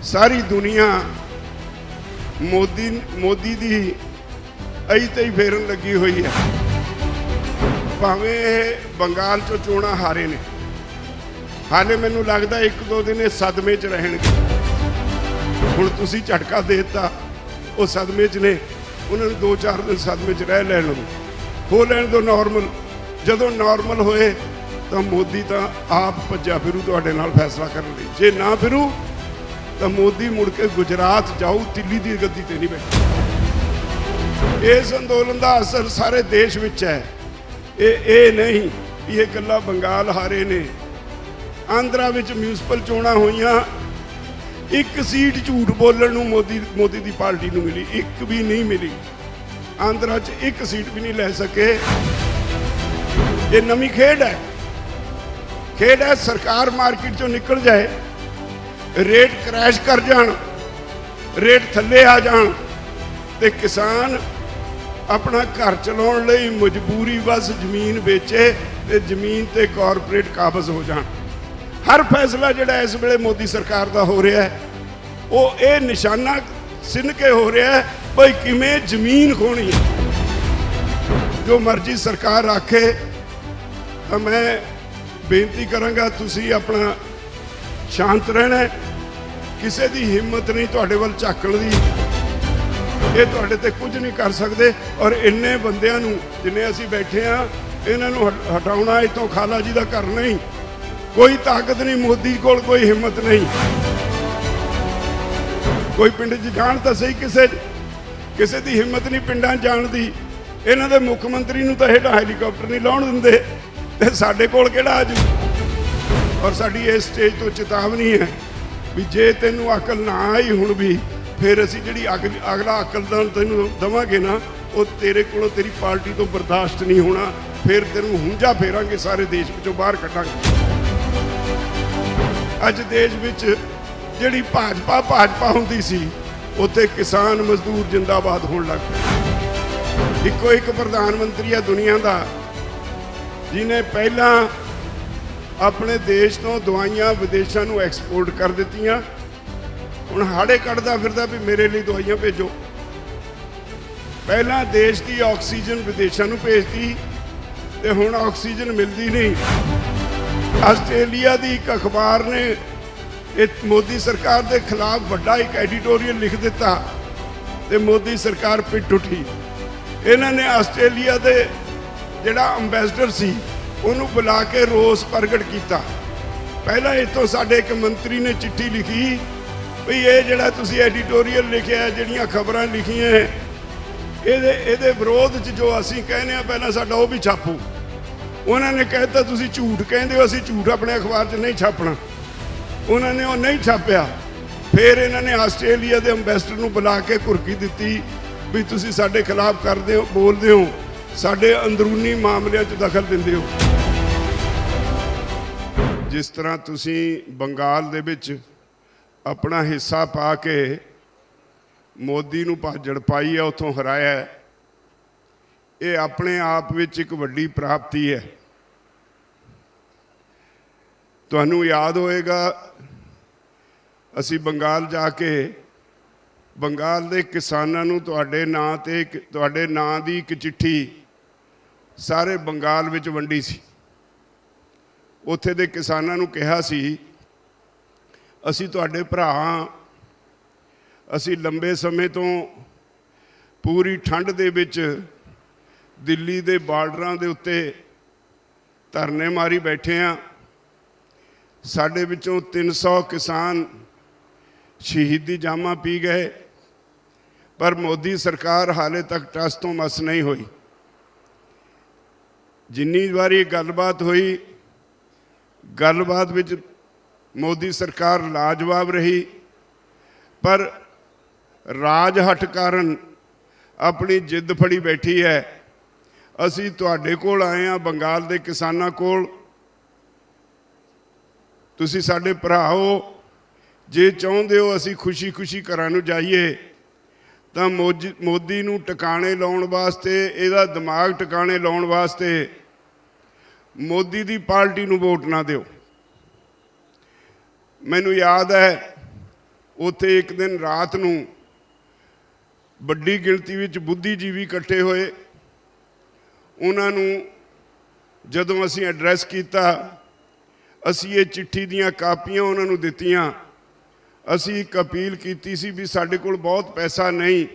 सारी दुनिया मोदी दी अई ते ही फेरन लगी हुई है। भावें बंगाल चो चोणां हारे ने, हाले मैनूं लगदा एक दो दिन ये सदमे च रहणगे। हुण तुसीं झटका देता, वो सदमे च ने, उन्होंने 2-4 दिन सदमे च रह लैण दो, हो लैण दो नॉर्मल। जदों नॉर्मल होए तो मोदी तो आप भज्या फिरू तुहाडे नाल फैसला करन लई। जे ना फिरू तो मोदी मुड़ के गुजरात जाऊ, दिल्ली की गद्दी ते नहीं बैठे। इस अंदोलन का असर सारे देश विच है। ये नहीं ये गल्लां बंगाल हारे ने। आंध्रा विच म्यूनसिपल चोणां होईयां, एक सीट झूठ बोलण नूं मोदी दी पार्टी नूं मिली, एक भी नहीं मिली। आंध्रा च एक सीट भी नहीं लै सके। ये नवीं खेड है, खेड है। सरकार मार्केट चों निकल जाए, रेट क्रैश कर जान, रेट थल्ले आ जान, ते किसान अपना घर चलाउण लई मजबूरी बस जमीन बेचे ते जमीन ते कॉरपोरेट काबज हो जान। हर फैसला जिहड़ा इस वेले मोदी सरकार दा हो रहा है, वो ये निशाना सिन के हो रहा है भाई किवें जमीन खोनी है। जो मर्जी सरकार आखे, तो मैं बेनती करांगा तुसीं अपना शांत रहना है। किसी की हिम्मत नहीं तुहाडे वल झाकण दी, ये तुहाडे ते कुछ नहीं कर सकते। और इन्ने बंदियां नूं जिन्ने असीं बैठे हाँ, इन्हां नूं हटाउणा इतों खाला जी दा घर नहीं। कोई ताकत नहीं, मोदी कोल कोई हिम्मत नहीं। कोई पिंड च जाण तां सही, किसी की हिम्मत नहीं पिंडां जाण दी। इन्हां दे मुख मंत्री नूं तां हेठां हैलीकॉप्टर नहीं लाउण दिंदे, ते साडे कोल किहड़ा आ जू। और साडी इस स्टेज तो चेतावनी है भी जे तेनू अकल ना आई हुण भी, फिर असीं जिहड़ी अगला अकलदान तैनू देवांगे ना, वो तेरे कोलों तेरी पार्टी तो बर्दाश्त नहीं होना। फिर तेनू हुंजा फेरांगे, सारे देश विचों बाहर कड्डांगे। अज देश विच जिहड़ी भाजपा हुंदी सी, उत्थे किसान मजदूर जिंदाबाद होण लग पए। इक्को एक प्रधानमंत्री है दुनिया का जिन्हें पहला अपने देश तो दवाइयां विदेशों में एक्सपोर्ट कर दित्तियां। हुण हाड़े कढ़दा फिरदा भी मेरे लिए दवाइयां भेजो। पहला देश की ऑक्सीजन विदेशों में भेजती, ते हुण ऑक्सीजन मिलती नहीं। आस्ट्रेलिया की एक अखबार ने एक मोदी सरकार के खिलाफ बड़ा एक एडिटोरियल लिख दिता, ते मोदी सरकार पिट उठी। इन्होंने आस्ट्रेलिया के जिहड़ा अंबैसडर सी उन्होंने बुला के रोस प्रगट किया। पहला इतों साडे एक मंत्री ने चिट्ठी लिखी भी ये जिहड़ा तुसीं एडिटोरियल लिखिया है, जिहड़ियां खबरां लिखियां ये विरोध च जो असीं कहने आ, पहला साडा वो भी छापो। उन्होंने कहता तुसीं झूठ कहंदे हो, असीं झूठ अपने अखबार च नहीं छापना। उन्होंने वो नहीं छापिया। फिर इन्होंने आस्ट्रेलिया के अंबैसडर नूं बुला के घुरकी दित्ती भी तुसीं साडे खिलाफ करदे हो, बोलदे हो, साडे अंदरूनी मामलिਆਂ 'ਚ दखल दिंदे हो। जिस तरह तुसीं बंगाल दे विच अपना हिस्सा पा के मोदी नूं भाजड़ पाई है, उत्थों हराया है, ये अपने आप विच एक वड्डी प्राप्ति है। तुहानूं याद होएगा असीं बंगाल जाके बंगाल दे किसानां नूं तुहाडे नां ते तुहाडे नां दी एक चिट्ठी सारे बंगाल विच वंडी सी। उत्थे दे किसानां नूं कहा सी असीं तुहाडे भरा हां, असीं लंबे समय तो पूरी ठंड दे विच दिल्ली दे बार्डरां दे उत्ते धरने मारी बैठे हां। साडे विचों 300 किसान शहीदी जामा पी गए, पर मोदी सरकार हाले तक टस तो मस नहीं हुई। जिन्नी बारी गलबात हुई, गलबात विच मोदी सरकार लाजवाब रही, पर राजहट कारण अपनी जिद फड़ी बैठी है। असीं तुहाडे कोल आए हैं, बंगाल दे किसानां कोल। तुसीं साडे भरा हो, जे चाहुंदे हो असीं खुशी खुशी घरां नूं जाइए, तो मोदी नूं टिकाणे लाउण वास्ते, इहदा दिमाग टिकाणे लाउण वास्ते मोदी दी पार्टी नूं वोट ना दिओ। मैनूं याद है ਉੱਥੇ ਇੱਕ ਦਿਨ ਰਾਤ ਨੂੰ ਵੱਡੀ ਗਿਣਤੀ ਵਿੱਚ ਬੁੱਧੀਜੀਵੀ ਇਕੱਠੇ ਹੋਏ। ਉਹਨਾਂ ਨੂੰ ਜਦੋਂ ਅਸੀਂ ਐਡਰੈਸ ਕੀਤਾ, ਅਸੀਂ ਇਹ ਚਿੱਠੀ ਦੀਆਂ ਕਾਪੀਆਂ ਉਹਨਾਂ ਨੂੰ ਦਿੱਤੀਆਂ। ਅਸੀਂ ਇੱਕ ਅਪੀਲ ਕੀਤੀ ਸੀ ਵੀ ਸਾਡੇ ਕੋਲ ਬਹੁਤ ਪੈਸਾ ਨਹੀਂ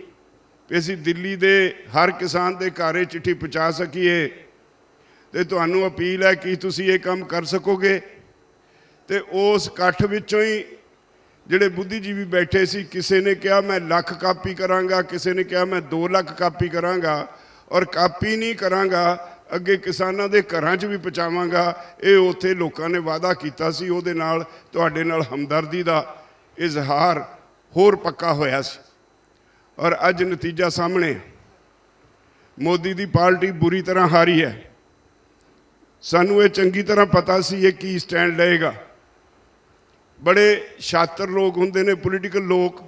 ਵੀ ਅਸੀਂ ਦਿੱਲੀ ਦੇ ਹਰ ਕਿਸਾਨ ਦੇ ਘਰ ਇਹ ਚਿੱਠੀ ਪਹੁੰਚਾ ਸਕੀਏ, ਤੇ ਤੁਹਾਨੂੰ ਅਪੀਲ ਹੈ ਕਿ ਤੁਸੀਂ ਇਹ ਕੰਮ ਕਰ ਸਕੋਗੇ। ਤੇ ਉਸ ਇਕੱਠ ਵਿੱਚੋਂ ਹੀ ਜਿਹੜੇ ਬੁੱਧੀਜੀਵੀ ਬੈਠੇ ਸੀ, ਕਿਸੇ ਨੇ ਕਿਹਾ ਮੈਂ 1,00,000 ਕਾਪੀ ਕਰਾਂਗਾ, ਕਿਸੇ ਨੇ ਕਿਹਾ ਮੈਂ 2 ਲੱਖ ਕਾਪੀ ਕਰਾਂਗਾ, ਔਰ ਕਾਪੀ ਨਹੀਂ ਕਰਾਂਗਾ, ਅੱਗੇ ਕਿਸਾਨਾਂ ਦੇ ਘਰਾਂ 'ਚ ਵੀ ਪਹੁੰਚਾਵਾਂਗਾ। ਇਹ ਉੱਥੇ ਲੋਕਾਂ ਨੇ ਵਾਅਦਾ ਕੀਤਾ ਸੀ। ਉਹਦੇ ਨਾਲ ਤੁਹਾਡੇ ਨਾਲ ਹਮਦਰਦੀ ਦਾ ਇਜ਼ਹਾਰ ਹੋਰ ਪੱਕਾ ਹੋਇਆ ਸੀ। ਔਰ ਅੱਜ ਨਤੀਜਾ ਸਾਹਮਣੇ, ਮੋਦੀ ਦੀ ਪਾਰਟੀ ਬੁਰੀ ਤਰ੍ਹਾਂ ਹਾਰੀ ਹੈ। ਸਾਨੂੰ ਇਹ ਚੰਗੀ ਤਰ੍ਹਾਂ ਪਤਾ ਸੀ ਇਹ ਕੀ ਸਟੈਂਡ ਲਏਗਾ। ਬੜੇ ਸ਼ਾਤਰ ਲੋਕ ਹੁੰਦੇ ਨੇ, ਪੋਲੀਟੀਕਲ ਲੋਕ।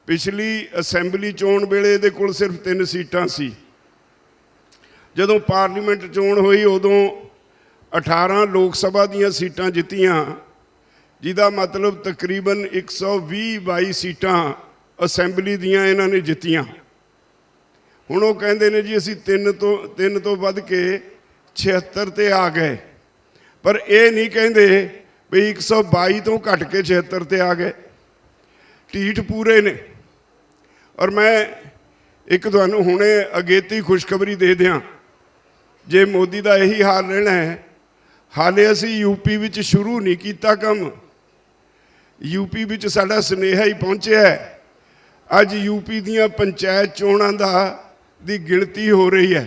ਪਿਛਲੀ ਅਸੈਂਬਲੀ ਚੋਣ ਵੇਲੇ ਇਹਦੇ ਕੋਲ ਸਿਰਫ 3 ਸੀਟਾਂ ਸੀ। ਜਦੋਂ ਪਾਰਲੀਮੈਂਟ ਚੋਣ ਹੋਈ ਉਦੋਂ 18 ਲੋਕ ਸਭਾ ਦੀਆਂ ਸੀਟਾਂ ਜਿੱਤੀਆਂ, ਜਿਹਦਾ ਮਤਲਬ ਤਕਰੀਬਨ 120-22 ਸੀਟਾਂ ਅਸੈਂਬਲੀ ਦੀਆਂ ਇਹਨਾਂ ਨੇ ਜਿੱਤੀਆਂ। ਹੁਣ ਉਹ ਕਹਿੰਦੇ ਨੇ ਜੀ ਅਸੀਂ 3 ਤੋਂ ਵੱਧ ਕੇ 76 ਤੇ ਆ ਗਏ, ਪਰ ਇਹ ਨਹੀਂ ਕਹਿੰਦੇ ਵੀ 122 ਤੋਂ ਘਟ ਕੇ 76 ਤੇ ਆ ਗਏ। ਢੀਠ ਪੂਰੇ ਨੇ। ਔਰ ਮੈਂ ਇੱਕ ਤੁਹਾਨੂੰ ਹੁਣੇ ਅਗੇਤੀ ਖੁਸ਼ਖਬਰੀ ਦੇ ਦਿਆਂ, ਜੇ ਮੋਦੀ ਦਾ ਇਹੀ ਹਾਲ ਰਹਿਣਾ ਹੈ, ਹਾਲੇ ਅਸੀਂ ਯੂਪੀ ਵਿੱਚ ਸ਼ੁਰੂ ਨਹੀਂ ਕੀਤਾ ਕੰਮ। ਯੂਪੀ ਵਿੱਚ ਸਾਡਾ ਸੁਨੇਹਾ ਹੀ ਪਹੁੰਚਿਆ ਹੈ। ਅੱਜ ਯੂਪੀ ਦੀਆਂ ਪੰਚਾਇਤ ਚੋਣਾਂ ਦੀ ਗਿਣਤੀ ਹੋ ਰਹੀ ਹੈ,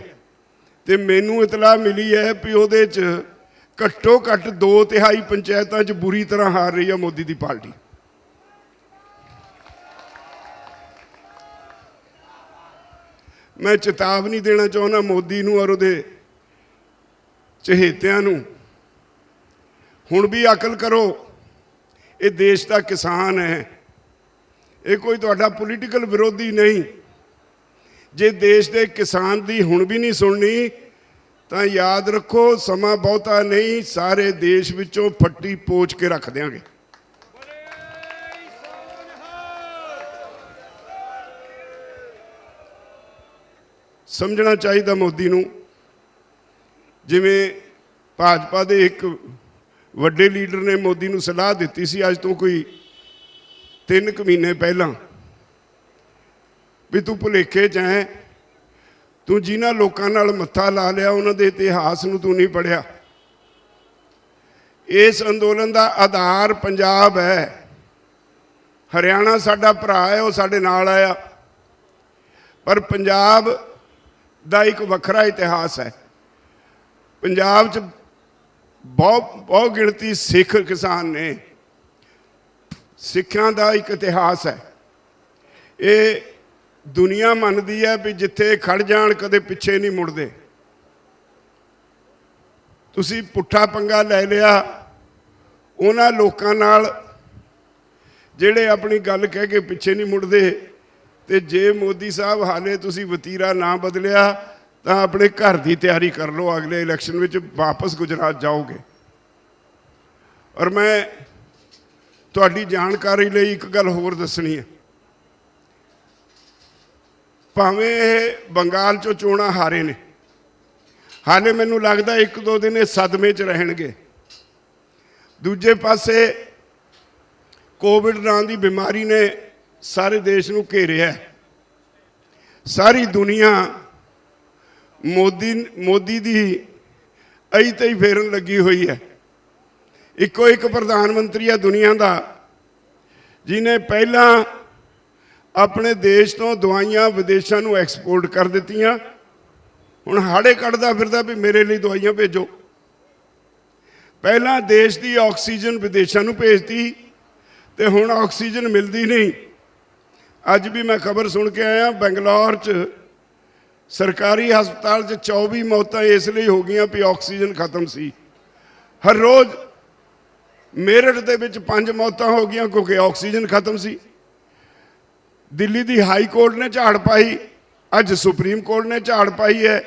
ਤੇ ਮੈਨੂੰ ਇਤਲਾਹ ਮਿਲੀ ਹੈ ਵੀ ਉਹਦੇ 'ਚ ਘੱਟੋ ਘੱਟ 2/3 ਪੰਚਾਇਤਾਂ 'ਚ ਬੁਰੀ ਤਰ੍ਹਾਂ ਹਾਰ ਰਹੀ ਹੈ ਮੋਦੀ ਦੀ ਪਾਰਟੀ। ਮੈਂ ਚੇਤਾਵਨੀ ਦੇਣਾ ਚਾਹੁੰਦਾ ਮੋਦੀ ਨੂੰ ਔਰ ਉਹਦੇ ਚਹੇਤਿਆਂ ਨੂੰ, ਹੁਣ ਵੀ ਅਕਲ ਕਰੋ। ਇਹ ਦੇਸ਼ ਦਾ ਕਿਸਾਨ ਹੈ, ਇਹ ਕੋਈ ਤੁਹਾਡਾ ਪੋਲੀਟੀਕਲ ਵਿਰੋਧੀ ਨਹੀਂ। ਜੇ ਦੇਸ਼ ਦੇ ਕਿਸਾਨ ਦੀ ਹੁਣ ਵੀ ਨਹੀਂ ਸੁਣਨੀ ਤਾਂ ਯਾਦ ਰੱਖੋ, ਸਮਾਂ ਬਹੁਤਾ ਨਹੀਂ, ਸਾਰੇ ਦੇਸ਼ ਵਿੱਚੋਂ ਫੱਟੀ ਪੋਚ ਕੇ ਰੱਖ ਦਿਆਂਗੇ। ਸਮਝਣਾ ਚਾਹੀਦਾ ਮੋਦੀ ਨੂੰ। ਜਿਵੇਂ ਭਾਜਪਾ ਦੇ ਇੱਕ ਵੱਡੇ ਲੀਡਰ ਨੇ ਮੋਦੀ ਨੂੰ ਸਲਾਹ ਦਿੱਤੀ ਸੀ ਅੱਜ ਤੋਂ ਕੋਈ 3 ਮਹੀਨੇ ਪਹਿਲਾਂ, ਵੀ ਤੂੰ ਭੁਲੇਖੇ 'ਚ ਹੈ, ਤੂੰ ਜਿਨ੍ਹਾਂ ਲੋਕਾਂ ਨਾਲ ਮੱਥਾ ਲਾ ਲਿਆ ਉਹਨਾਂ ਦੇ ਇਤਿਹਾਸ ਨੂੰ ਤੂੰ ਨਹੀਂ ਪੜ੍ਹਿਆ। ਇਸ ਅੰਦੋਲਨ ਦਾ ਆਧਾਰ ਪੰਜਾਬ ਹੈ। ਹਰਿਆਣਾ ਸਾਡਾ ਭਰਾ ਹੈ, ਉਹ ਸਾਡੇ ਨਾਲ ਆਇਆ, ਪਰ ਪੰਜਾਬ ਦਾ ਇੱਕ ਵੱਖਰਾ ਇਤਿਹਾਸ ਹੈ। ਪੰਜਾਬ 'ਚ ਬਹੁਤ ਗਿਣਤੀ ਸਿੱਖ ਕਿਸਾਨ ਨੇ। ਸਿੱਖਾਂ ਦਾ ਇੱਕ ਇਤਿਹਾਸ ਹੈ। ਇਹ ਦੁਨੀਆ ਮੰਨਦੀ ਹੈ ਵੀ ਜਿੱਥੇ ਖੜ ਜਾਣ ਕਦੇ ਪਿੱਛੇ ਨਹੀਂ ਮੁੜਦੇ। ਤੁਸੀਂ ਪੁੱਠਾ ਪੰਗਾ ਲੈ ਲਿਆ ਉਹਨਾਂ ਲੋਕਾਂ ਨਾਲ ਜਿਹੜੇ ਆਪਣੀ ਗੱਲ ਕਹਿ ਕੇ ਪਿੱਛੇ ਨਹੀਂ ਮੁੜਦੇ। ਤੇ ਜੇ ਮੋਦੀ ਸਾਹਿਬ ਹਾਲੇ ਤੁਸੀਂ ਵਤੀਰਾ ਨਾ ਬਦਲਿਆ ਤਾਂ ਆਪਣੇ ਘਰ ਦੀ ਤਿਆਰੀ ਕਰ ਲਓ, ਅਗਲੇ ਇਲੈਕਸ਼ਨ ਵਿੱਚ ਵਾਪਸ ਗੁਜਰਾਤ ਜਾਓਗੇ। ਔਰ ਮੈਂ ਤੁਹਾਡੀ ਜਾਣਕਾਰੀ ਲਈ ਇੱਕ ਗੱਲ ਹੋਰ ਦੱਸਣੀ ਹੈ। ਭਾਵੇਂ ਇਹ ਬੰਗਾਲ 'ਚੋਂ ਚੋਣਾਂ ਹਾਰੇ ਨੇ, ਹਾਲੇ ਮੈਨੂੰ ਲੱਗਦਾ 1-2 ਦਿਨ ਇਹ ਸਦਮੇ 'ਚ ਰਹਿਣਗੇ। ਦੂਜੇ ਪਾਸੇ ਕੋਵਿਡ ਨਾਂ ਦੀ ਬਿਮਾਰੀ ਨੇ ਸਾਰੇ ਦੇਸ਼ ਨੂੰ ਘੇਰਿਆ। ਸਾਰੀ ਦੁਨੀਆ ਮੋਦੀ ਦੀ ਅਈ ਤੇ ਹੀ ਫੇਰਨ ਲੱਗੀ ਹੋਈ ਹੈ। ਇੱਕੋ ਇੱਕ ਪ੍ਰਧਾਨ ਮੰਤਰੀ ਹੈ ਦੁਨੀਆ ਦਾ ਜਿਹਨੇ ਪਹਿਲਾਂ ਆਪਣੇ ਦੇਸ਼ ਤੋਂ ਦਵਾਈਆਂ ਵਿਦੇਸ਼ਾਂ ਨੂੰ ਐਕਸਪੋਰਟ ਕਰ ਦਿੱਤੀਆਂ, ਹੁਣ ਹਾੜੇ ਕੱਢਦਾ ਫਿਰਦਾ ਵੀ ਮੇਰੇ ਲਈ ਦਵਾਈਆਂ ਭੇਜੋ। ਪਹਿਲਾਂ ਦੇਸ਼ ਦੀ ਆਕਸੀਜਨ ਵਿਦੇਸ਼ਾਂ ਨੂੰ ਭੇਜਤੀ ਤੇ ਹੁਣ ਆਕਸੀਜਨ ਮਿਲਦੀ ਨਹੀਂ। ਅੱਜ ਵੀ ਮੈਂ ਖਬਰ ਸੁਣ ਕੇ ਆਇਆ, ਬੰਗਲੌਰ 'ਚ ਸਰਕਾਰੀ ਹਸਪਤਾਲ 'ਚ 24 ਮੌਤਾਂ ਇਸ ਲਈ ਹੋ ਗਈਆਂ ਵੀ ਆਕਸੀਜਨ ਖਤਮ ਸੀ। ਹਰ ਰੋਜ਼ ਮੇਰਠ ਦੇ ਵਿੱਚ 5 ਮੌਤਾਂ ਹੋ ਗਈਆਂ ਕਿਉਂਕਿ ਆਕਸੀਜਨ ਖਤਮ ਸੀ। ਦਿੱਲੀ ਦੀ ਹਾਈ ਕੋਰਟ ਨੇ ਝਾੜ ਪਾਈ, ਅੱਜ ਸੁਪਰੀਮ ਕੋਰਟ ਨੇ ਝਾੜ ਪਾਈ ਹੈ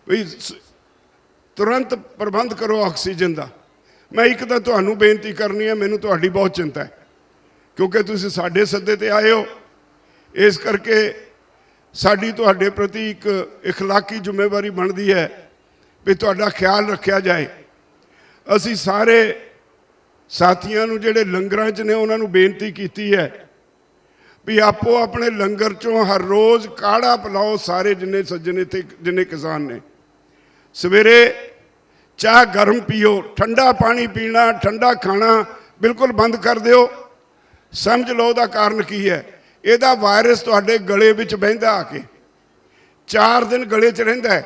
ਵੀ ਤੁਰੰਤ ਪ੍ਰਬੰਧ ਕਰੋ ਆਕਸੀਜਨ ਦਾ। ਮੈਂ ਇੱਕ ਤਾਂ ਤੁਹਾਨੂੰ ਬੇਨਤੀ ਕਰਨੀ ਹੈ, ਮੈਨੂੰ ਤੁਹਾਡੀ ਬਹੁਤ ਚਿੰਤਾ ਹੈ। क्योंकि तुसीं साडे सद्दे ते आए हो। इस करके साडी तुहाडे प्रति एक इखलाकी जिम्मेवारी बनती है भी तुहाडा ख्याल रखा जाए। असीं सारे साथियों नूं जिहड़े लंगरां च ने उन्हां नूं बेनती कीती है भी आपो अपने लंगर चों हर रोज़ काढ़ा पिलाओ। सारे जिन्ने सज्जन इत्थे जिन्ने किसान ने सवेरे चाह गर्म पियो, ठंडा पानी पीना, ठंडा खाना बिल्कुल बंद कर दिओ। समझ लो उसदा कारण की है। ਇਹਦਾ वायरस ਤੁਹਾਡੇ गले ਵਿੱਚ बहिंदा आके 4 दिन गले 'ਚ ਰਹਿੰਦਾ है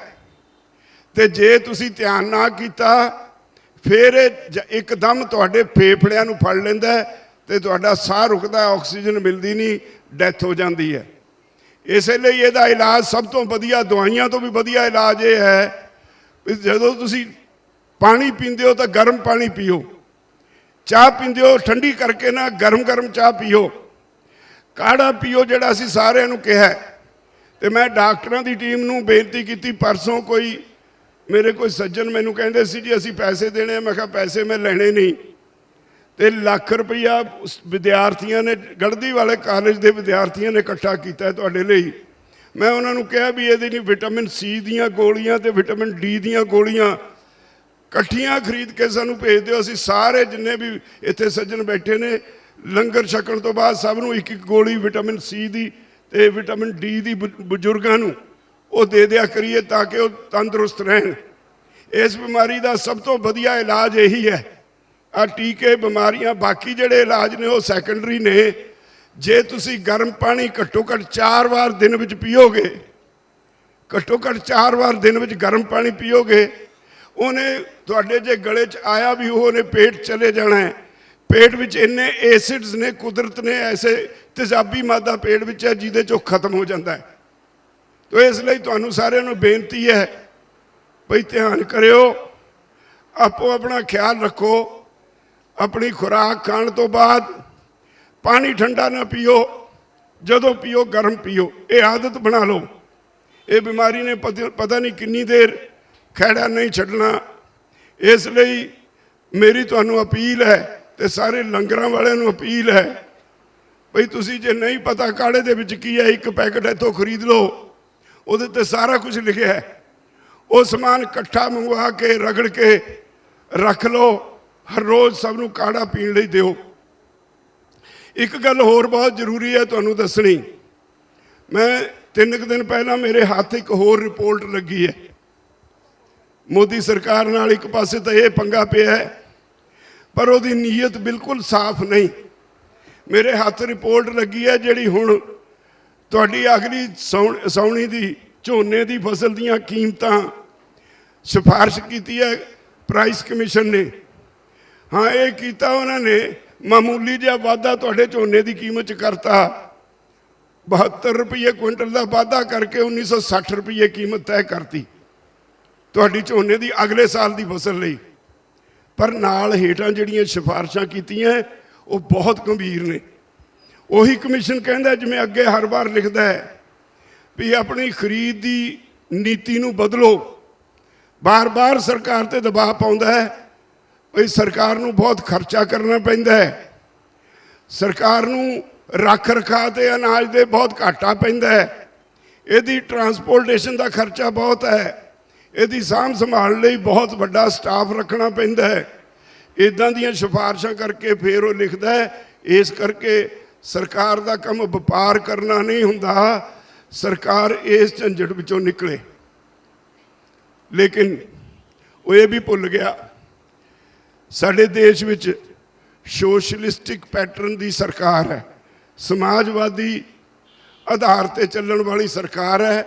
ਤੇ ਜੇ ਤੁਸੀਂ ਧਿਆਨ ਨਾ ਕੀਤਾ ਫਿਰ ਇੱਕਦਮ ਤੁਹਾਡੇ ਫੇਫੜਿਆਂ ਨੂੰ ਫੜ ਲੈਂਦਾ ਤੇ ਤੁਹਾਡਾ ਸਾਹ ਰੁਕਦਾ, ਆਕਸੀਜਨ ਮਿਲਦੀ ਨਹੀਂ, ਡੈਥ ਹੋ ਜਾਂਦੀ ਹੈ। ਇਸੇ ਲਈ ਇਹਦਾ ਇਲਾਜ ਸਭ ਤੋਂ ਵਧੀਆ, ਦਵਾਈਆਂ ਤੋਂ ਵੀ ਵਧੀਆ ਇਲਾਜ ਇਹ ਹੈ ਵੀ ਜਦੋਂ ਤੁਸੀਂ ਪਾਣੀ ਪੀਂਦੇ ਹੋ ਤਾਂ ਗਰਮ ਪਾਣੀ ਪੀਓ, ਚਾਹ ਪੀਂਦੇ ਹੋ ਠੰਡੀ ਕਰਕੇ ਨਾ ਗਰਮ ਗਰਮ ਚਾਹ ਪੀਓ, ਕਾੜਾ ਪੀਓ ਜਿਹੜਾ ਅਸੀਂ ਸਾਰਿਆਂ ਨੂੰ ਕਿਹਾ। ਤੇ ਮੈਂ ਡਾਕਟਰਾਂ ਦੀ ਟੀਮ ਨੂੰ ਬੇਨਤੀ ਕੀਤੀ। ਪਰਸੋਂ ਕੋਈ ਮੇਰੇ ਕੋਈ ਸੱਜਣ ਮੈਨੂੰ ਕਹਿੰਦੇ ਸੀ ਜੀ ਅਸੀਂ ਪੈਸੇ ਦੇਣੇ ਆ। ਮੈਂ ਕਿਹਾ ਪੈਸੇ ਮੈਂ ਲੈਣੇ ਨਹੀਂ। ਤੇ ਲੱਖ ਰੁਪਈਆ ਵਿਦਿਆਰਥੀਆਂ ਨੇ, ਗੜਦੀ ਵਾਲੇ ਕਾਲਜ ਦੇ ਵਿਦਿਆਰਥੀਆਂ ਨੇ ਇਕੱਠਾ ਕੀਤਾ ਤੁਹਾਡੇ ਲਈ। ਮੈਂ ਉਹਨਾਂ ਨੂੰ ਕਿਹਾ ਵੀ ਇਹਦੇ ਲਈ ਵਿਟਾਮਿਨ ਸੀ ਦੀਆਂ ਗੋਲੀਆਂ ਤੇ ਵਿਟਾਮਿਨ ਡੀ ਦੀਆਂ ਗੋਲੀਆਂ ਇਕੱਠੀਆਂ ਖਰੀਦ ਕੇ ਸਾਨੂੰ ਭੇਜ ਦਿਓ। ਅਸੀਂ ਸਾਰੇ ਜਿੰਨੇ ਵੀ ਇੱਥੇ ਸੱਜਣ ਬੈਠੇ ਨੇ ਲੰਗਰ ਛਕਣ ਤੋਂ ਬਾਅਦ ਸਭ ਨੂੰ ਇੱਕ ਇੱਕ ਗੋਲੀ ਵਿਟਾਮਿਨ ਸੀ ਦੀ ਤੇ ਵਿਟਾਮਿਨ ਡੀ ਦੀ ਬਜ਼ੁਰਗਾਂ ਨੂੰ ਉਹ ਦੇ ਦਿਆ ਕਰੀਏ ਤਾਂ ਕਿ ਉਹ ਤੰਦਰੁਸਤ ਰਹਿਣ। ਇਸ ਬਿਮਾਰੀ ਦਾ ਸਭ ਤੋਂ ਵਧੀਆ ਇਲਾਜ ਇਹੀ ਹੈ। ਆ ਟੀਕੇ ਬਿਮਾਰੀਆਂ ਬਾਕੀ ਜਿਹੜੇ ਇਲਾਜ ਨੇ ਉਹ ਸੈਕੰਡਰੀ ਨੇ। ਜੇ ਤੁਸੀਂ ਗਰਮ ਪਾਣੀ ਘੱਟੋ ਘੱਟ 4 ਵਾਰ ਦਿਨ ਵਿੱਚ ਪੀਓਗੇ, ਘੱਟੋ ਘੱਟ 4 ਵਾਰ ਦਿਨ ਵਿੱਚ ਗਰਮ ਪਾਣੀ ਪੀਓਗੇ, ਉਹਨੇ ਤੁਹਾਡੇ ਜੇ ਗਲੇ 'ਚ ਆਇਆ ਵੀ ਉਹਨੇ ਪੇਟ ਚਲੇ ਜਾਣਾ ਹੈ। पेट विच इन्ने एसिड्स ने, कुदरत ने ऐसे तेजाबी मादा पेट विच है जिहदे चों खत्म हो जाता है। तो इसलिए तुहानूं सारिआं नूं बेनती है भई ध्यान करिओ, आपो अपना ख्याल रखो। अपनी खुराक खाण तो बाद पानी ठंडा ना पीओ, जदों पीओ गर्म पीओ। ये आदत बना लो। ये बीमारी ने पता नहीं किन्नी देर खैड़ा नहीं छड्डना। इसलिए मेरी तुहानूं अपील है ਤੇ ਸਾਰੇ ਲੰਗਰਾਂ ਵਾਲਿਆਂ ਨੂੰ ਅਪੀਲ ਹੈ ਭਈ ਤੁਸੀਂ ਜੇ ਨਹੀਂ ਪਤਾ ਕਾੜੇ ਦੇ ਵਿੱਚ ਕੀ ਹੈ, ਇੱਕ ਪੈਕਟ ਇੱਥੋਂ ਖਰੀਦ ਲਓ, ਉਹਦੇ ਤੇ ਸਾਰਾ ਕੁਝ ਲਿਖਿਆ ਹੈ। ਉਹ ਸਮਾਨ ਇਕੱਠਾ ਮੰਗਵਾ ਕੇ ਰਗੜ ਕੇ ਰੱਖ ਲਓ, ਹਰ ਰੋਜ਼ ਸਭ ਨੂੰ ਕਾੜਾ ਪੀਣ ਲਈ ਦਿਓ। ਇੱਕ ਗੱਲ ਹੋਰ ਬਹੁਤ ਜ਼ਰੂਰੀ ਹੈ ਤੁਹਾਨੂੰ ਦੱਸਣੀ। ਮੈਂ 3 ਦਿਨ ਪਹਿਲਾਂ ਮੇਰੇ ਹੱਥ ਇੱਕ ਹੋਰ ਰਿਪੋਰਟ ਲੱਗੀ ਹੈ। ਮੋਦੀ ਸਰਕਾਰ ਨਾਲ ਇੱਕ ਪਾਸੇ ਤਾਂ ਇਹ ਪੰਗਾ ਪਿਆ ਹੈ पर उसकी नीयत बिल्कुल साफ नहीं। मेरे हाथ रिपोर्ट लगी है जिहड़ी हुण तुहाडी अगली साउणी दी झोने की फसल दीयां कीमतां सिफारिश की है प्राइस कमीशन ने। हाँ ये कीता उन्होंने मामूली जिहा वाधा तुहाडे झोने की कीमत च करता। 72 रुपये क्विंटल का वाधा करके 1960 रुपये कीमत तय करती तुहाडी झोने की अगले साल की फसल लई। पर नाल हेठां जिहड़ियां सिफारिशां कीतियां वो बहुत गंभीर ने। उही कमीशन कहंदा जिवें अगे हर बार लिखदा है भी अपनी खरीद की नीति नूं बदलो। बार बार सरकार ते दबाव पाउंदा है भी सरकार नूं बहुत खर्चा करना पैंदा है, सरकार नूं रख रखाव ते अनाज दे बहुत घाटा पैंदा है, इहदी ट्रांसपोर्टेशन का खर्चा बहुत है, ਇਹਦੀ ਸਾਂਭ संभाल ਲਈ बहुत ਵੱਡਾ स्टाफ रखना ਪੈਂਦਾ है। इदां ਦੀਆਂ सिफारिशां करके फिर वो लिखदा है। इस करके सरकार का काम व्यापार करना नहीं हुंदा, सरकार इस झंझट विचों निकले। लेकिन वो ये भी भुल गया साडे देश विच सोशलिस्टिक पैटर्न की सरकार है, समाजवादी आधार पर चलण वाली सरकार है,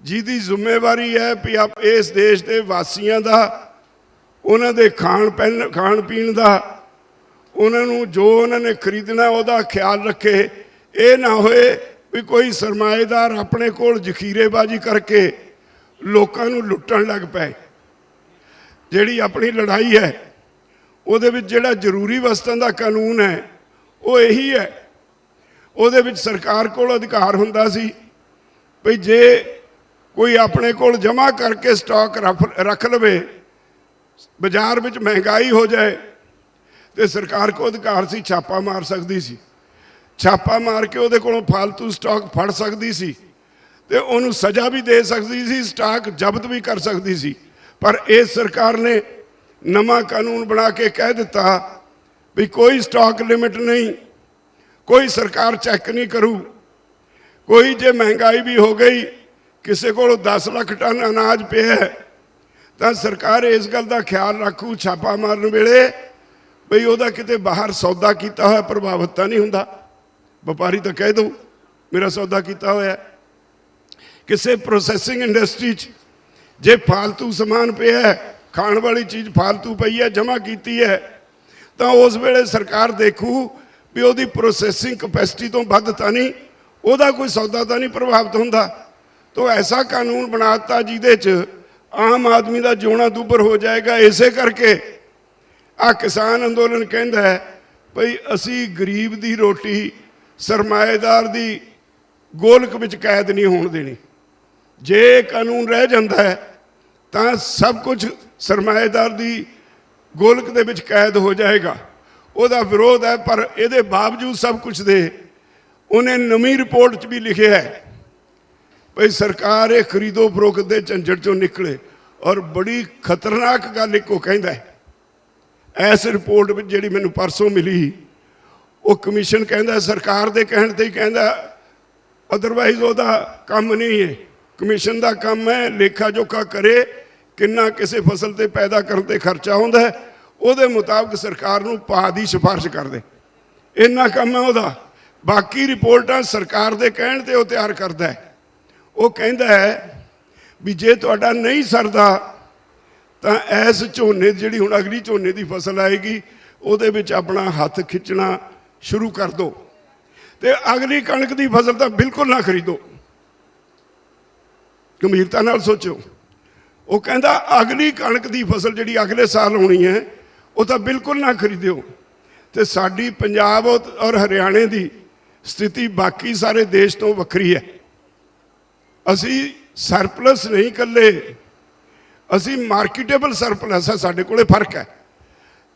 जिहदी जिम्मेवारी है भी आप इस देश के वासियों का, उन्होंने खाण पीण का, उन्होंने जो उन्होंने खरीदना उसका ख्याल रखे। ये ना होए भी कोई सरमाएदार अपने कोल जखीरेबाजी करके लोगों को लुट्टण लग पे। जिहड़ी अपनी लड़ाई है उहदे विच जिहड़ा जरूरी वस्तुओं का कानून है वो यही है। उहदे विच सरकार कोल अधिकार हुंदा सी भी जे कोई अपने कोल जमा करके स्टॉक रख लवे, बाजार में महंगाई हो जाए तो सरकार को अधिकार सी छापा मार सकती सी। ਛਾਪਾ ਮਾਰ ਕੇ ਉਹਦੇ ਕੋਲੋਂ ਫालतू ਸਟਾਕ ਫੜ ਸਕਦੀ ਸੀ ਤੇ ਉਹਨੂੰ ਸਜ਼ਾ ਵੀ ਦੇ ਸਕਦੀ ਸੀ, ਸਟਾਕ ਜ਼ਬਤ ਵੀ ਕਰ ਸਕਦੀ ਸੀ। ਪਰ ਇਸ ਸਰਕਾਰ ਨੇ ਨਵਾਂ ਕਾਨੂੰਨ ਬਣਾ ਕੇ ਕਹਿ ਦਿੱਤਾ ਵੀ ਕੋਈ ਸਟਾਕ ਲਿਮਿਟ ਨਹੀਂ, ਕੋਈ ਸਰਕਾਰ ਚੈੱਕ ਨਹੀਂ ਕਰੂ, ਕੋਈ ਜੇ ਮਹਿੰਗਾਈ ਵੀ ਹੋ ਗਈ, ਕਿਸੇ ਕੋਲ 10 ਲੱਖ ਟਨ ਅਨਾਜ ਪਿਆ ਤਾਂ ਸਰਕਾਰ ਇਸ ਗੱਲ ਦਾ ਖਿਆਲ ਰੱਖੂ ਛਾਪਾ ਮਾਰਨ ਵੇਲੇ ਬਈ ਉਹਦਾ ਕਿਤੇ ਬਾਹਰ ਸੌਦਾ ਕੀਤਾ ਹੋਇਆ ਪ੍ਰਭਾਵਿਤ ਤਾਂ ਨਹੀਂ ਹੁੰਦਾ। ਵਪਾਰੀ ਤਾਂ ਕਹਿ ਦਊ ਮੇਰਾ ਸੌਦਾ ਕੀਤਾ ਹੋਇਆ। ਕਿਸੇ ਪ੍ਰੋਸੈਸਿੰਗ ਇੰਡਸਟਰੀ 'ਚ ਜੇ ਫालतू ਸਮਾਨ ਪਿਆ ਹੈ, ਖਾਣ ਵਾਲੀ ਚੀਜ਼ ਫालतू ਪਈ ਹੈ, ਜਮ੍ਹਾਂ ਕੀਤੀ ਹੈ, ਤਾਂ ਉਸ ਵੇਲੇ ਸਰਕਾਰ ਦੇਖੂ ਵੀ ਉਹਦੀ ਪ੍ਰੋਸੈਸਿੰਗ ਕਪੈਸਿਟੀ ਤੋਂ ਵੱਧ ਤਾਂ ਨਹੀਂ, ਉਹਦਾ ਕੋਈ ਸੌਦਾ ਤਾਂ ਨਹੀਂ ਪ੍ਰਭਾਵਿਤ ਹੁੰਦਾ। ਤਾਂ ਐਸਾ ਕਾਨੂੰਨ ਬਣਾ ਦਿੱਤਾ ਜਿਹਦੇ 'ਚ ਆਮ ਆਦਮੀ ਦਾ ਜਿਉਣਾ ਦੁੱਭਰ ਹੋ ਜਾਏਗਾ। ਇਸੇ ਕਰਕੇ ਆ ਕਿਸਾਨ ਅੰਦੋਲਨ ਕਹਿੰਦਾ ਹੈ ਭਈ ਅਸੀਂ ਗਰੀਬ ਦੀ ਰੋਟੀ ਸਰਮਾਏਦਾਰ ਦੀ ਗੋਲਕ ਵਿੱਚ ਕੈਦ ਨਹੀਂ ਹੋਣ ਦੇਣੀ। ਜੇ ਕਾਨੂੰਨ ਰਹਿ ਜਾਂਦਾ ਹੈ ਤਾਂ ਸਭ ਕੁਝ ਸਰਮਾਏਦਾਰ ਦੀ ਗੋਲਕ ਦੇ ਵਿੱਚ ਕੈਦ ਹੋ ਜਾਏਗਾ। ਉਹਦਾ ਵਿਰੋਧ ਹੈ, ਪਰ ਇਹਦੇ ਬਾਵਜੂਦ ਸਭ ਕੁਝ ਦੇ ਉਹਨੇ ਨਵੀਂ ਰਿਪੋਰਟ 'ਚ ਵੀ ਲਿਖਿਆ ਹੈ ਭਈ ਸਰਕਾਰ ਇਹ ਖਰੀਦੋ ਫਰੋਖਤ ਦੇ ਝੰਜਟ 'ਚੋਂ ਨਿਕਲੇ। ਔਰ ਬੜੀ ਖਤਰਨਾਕ ਗੱਲ ਇੱਕ ਉਹ ਕਹਿੰਦਾ ਹੈ ਇਸ ਰਿਪੋਰਟ ਵਿੱਚ ਜਿਹੜੀ ਮੈਨੂੰ ਪਰਸੋਂ ਮਿਲੀ, ਉਹ ਕਮਿਸ਼ਨ ਕਹਿੰਦਾ ਸਰਕਾਰ ਦੇ ਕਹਿਣ ਤੇ ਹੀ ਕਹਿੰਦਾ, ਅਦਰਵਾਈਜ਼ ਉਹਦਾ ਕੰਮ ਨਹੀਂ ਹੈ। ਕਮਿਸ਼ਨ ਦਾ ਕੰਮ ਹੈ ਲੇਖਾ ਜੋਖਾ ਕਰੇ ਕਿੰਨਾ ਕਿਸੇ ਫਸਲ ਤੇ ਪੈਦਾ ਕਰਨ ਤੇ ਖਰਚਾ ਹੁੰਦਾ, ਉਹਦੇ ਮੁਤਾਬਕ ਸਰਕਾਰ ਨੂੰ ਭਾਅ ਦੀ ਸਿਫਾਰਿਸ਼ ਕਰ ਦੇ, ਇੰਨਾ ਕੰਮ ਹੈ ਉਹਦਾ। ਬਾਕੀ ਰਿਪੋਰਟਾਂ ਸਰਕਾਰ ਦੇ ਕਹਿਣ ਤੇ ਉਹ ਤਿਆਰ ਕਰਦਾ ਹੈ। ਉਹ ਕਹਿੰਦਾ ਹੈ ਵੀ ਜੇ ਤੁਹਾਡਾ ਨਹੀਂ ਸਰਦਾ ਤਾਂ ਇਸ ਝੋਨੇ ਜਿਹੜੀ ਹੁਣ ਅਗਲੀ ਝੋਨੇ ਦੀ ਫਸਲ ਆਏਗੀ ਉਹਦੇ ਵਿੱਚ ਆਪਣਾ ਹੱਥ ਖਿੱਚਣਾ ਸ਼ੁਰੂ ਕਰ ਦਿਓ ਤੇ ਅਗਲੀ ਕਣਕ ਦੀ ਫਸਲ ਤਾਂ ਬਿਲਕੁਲ ਨਾ ਖਰੀਦੋ। ਗੰਭੀਰਤਾ ਨਾਲ ਸੋਚੋ। ਉਹ ਕਹਿੰਦਾ ਅਗਲੀ ਕਣਕ ਦੀ ਫਸਲ ਜਿਹੜੀ ਅਗਲੇ ਸਾਲ ਹੋਣੀ ਹੈ ਉਹ ਤਾਂ ਬਿਲਕੁਲ ਨਾ ਖਰੀਦਿਓ। ਤੇ ਸਾਡੀ ਪੰਜਾਬ ਔਰ ਹਰਿਆਣੇ ਦੀ ਸਥਿਤੀ ਬਾਕੀ ਸਾਰੇ ਦੇਸ਼ ਤੋਂ ਵੱਖਰੀ ਹੈ। ਅਸੀਂ ਸਰਪਲਸ ਨਹੀਂ ਇਕੱਲੇ, ਅਸੀਂ ਮਾਰਕੀਟੇਬਲ ਸਰਪਲਸ ਹੈ, ਸਾਡੇ ਕੋਲੇ ਫਰਕ ਹੈ।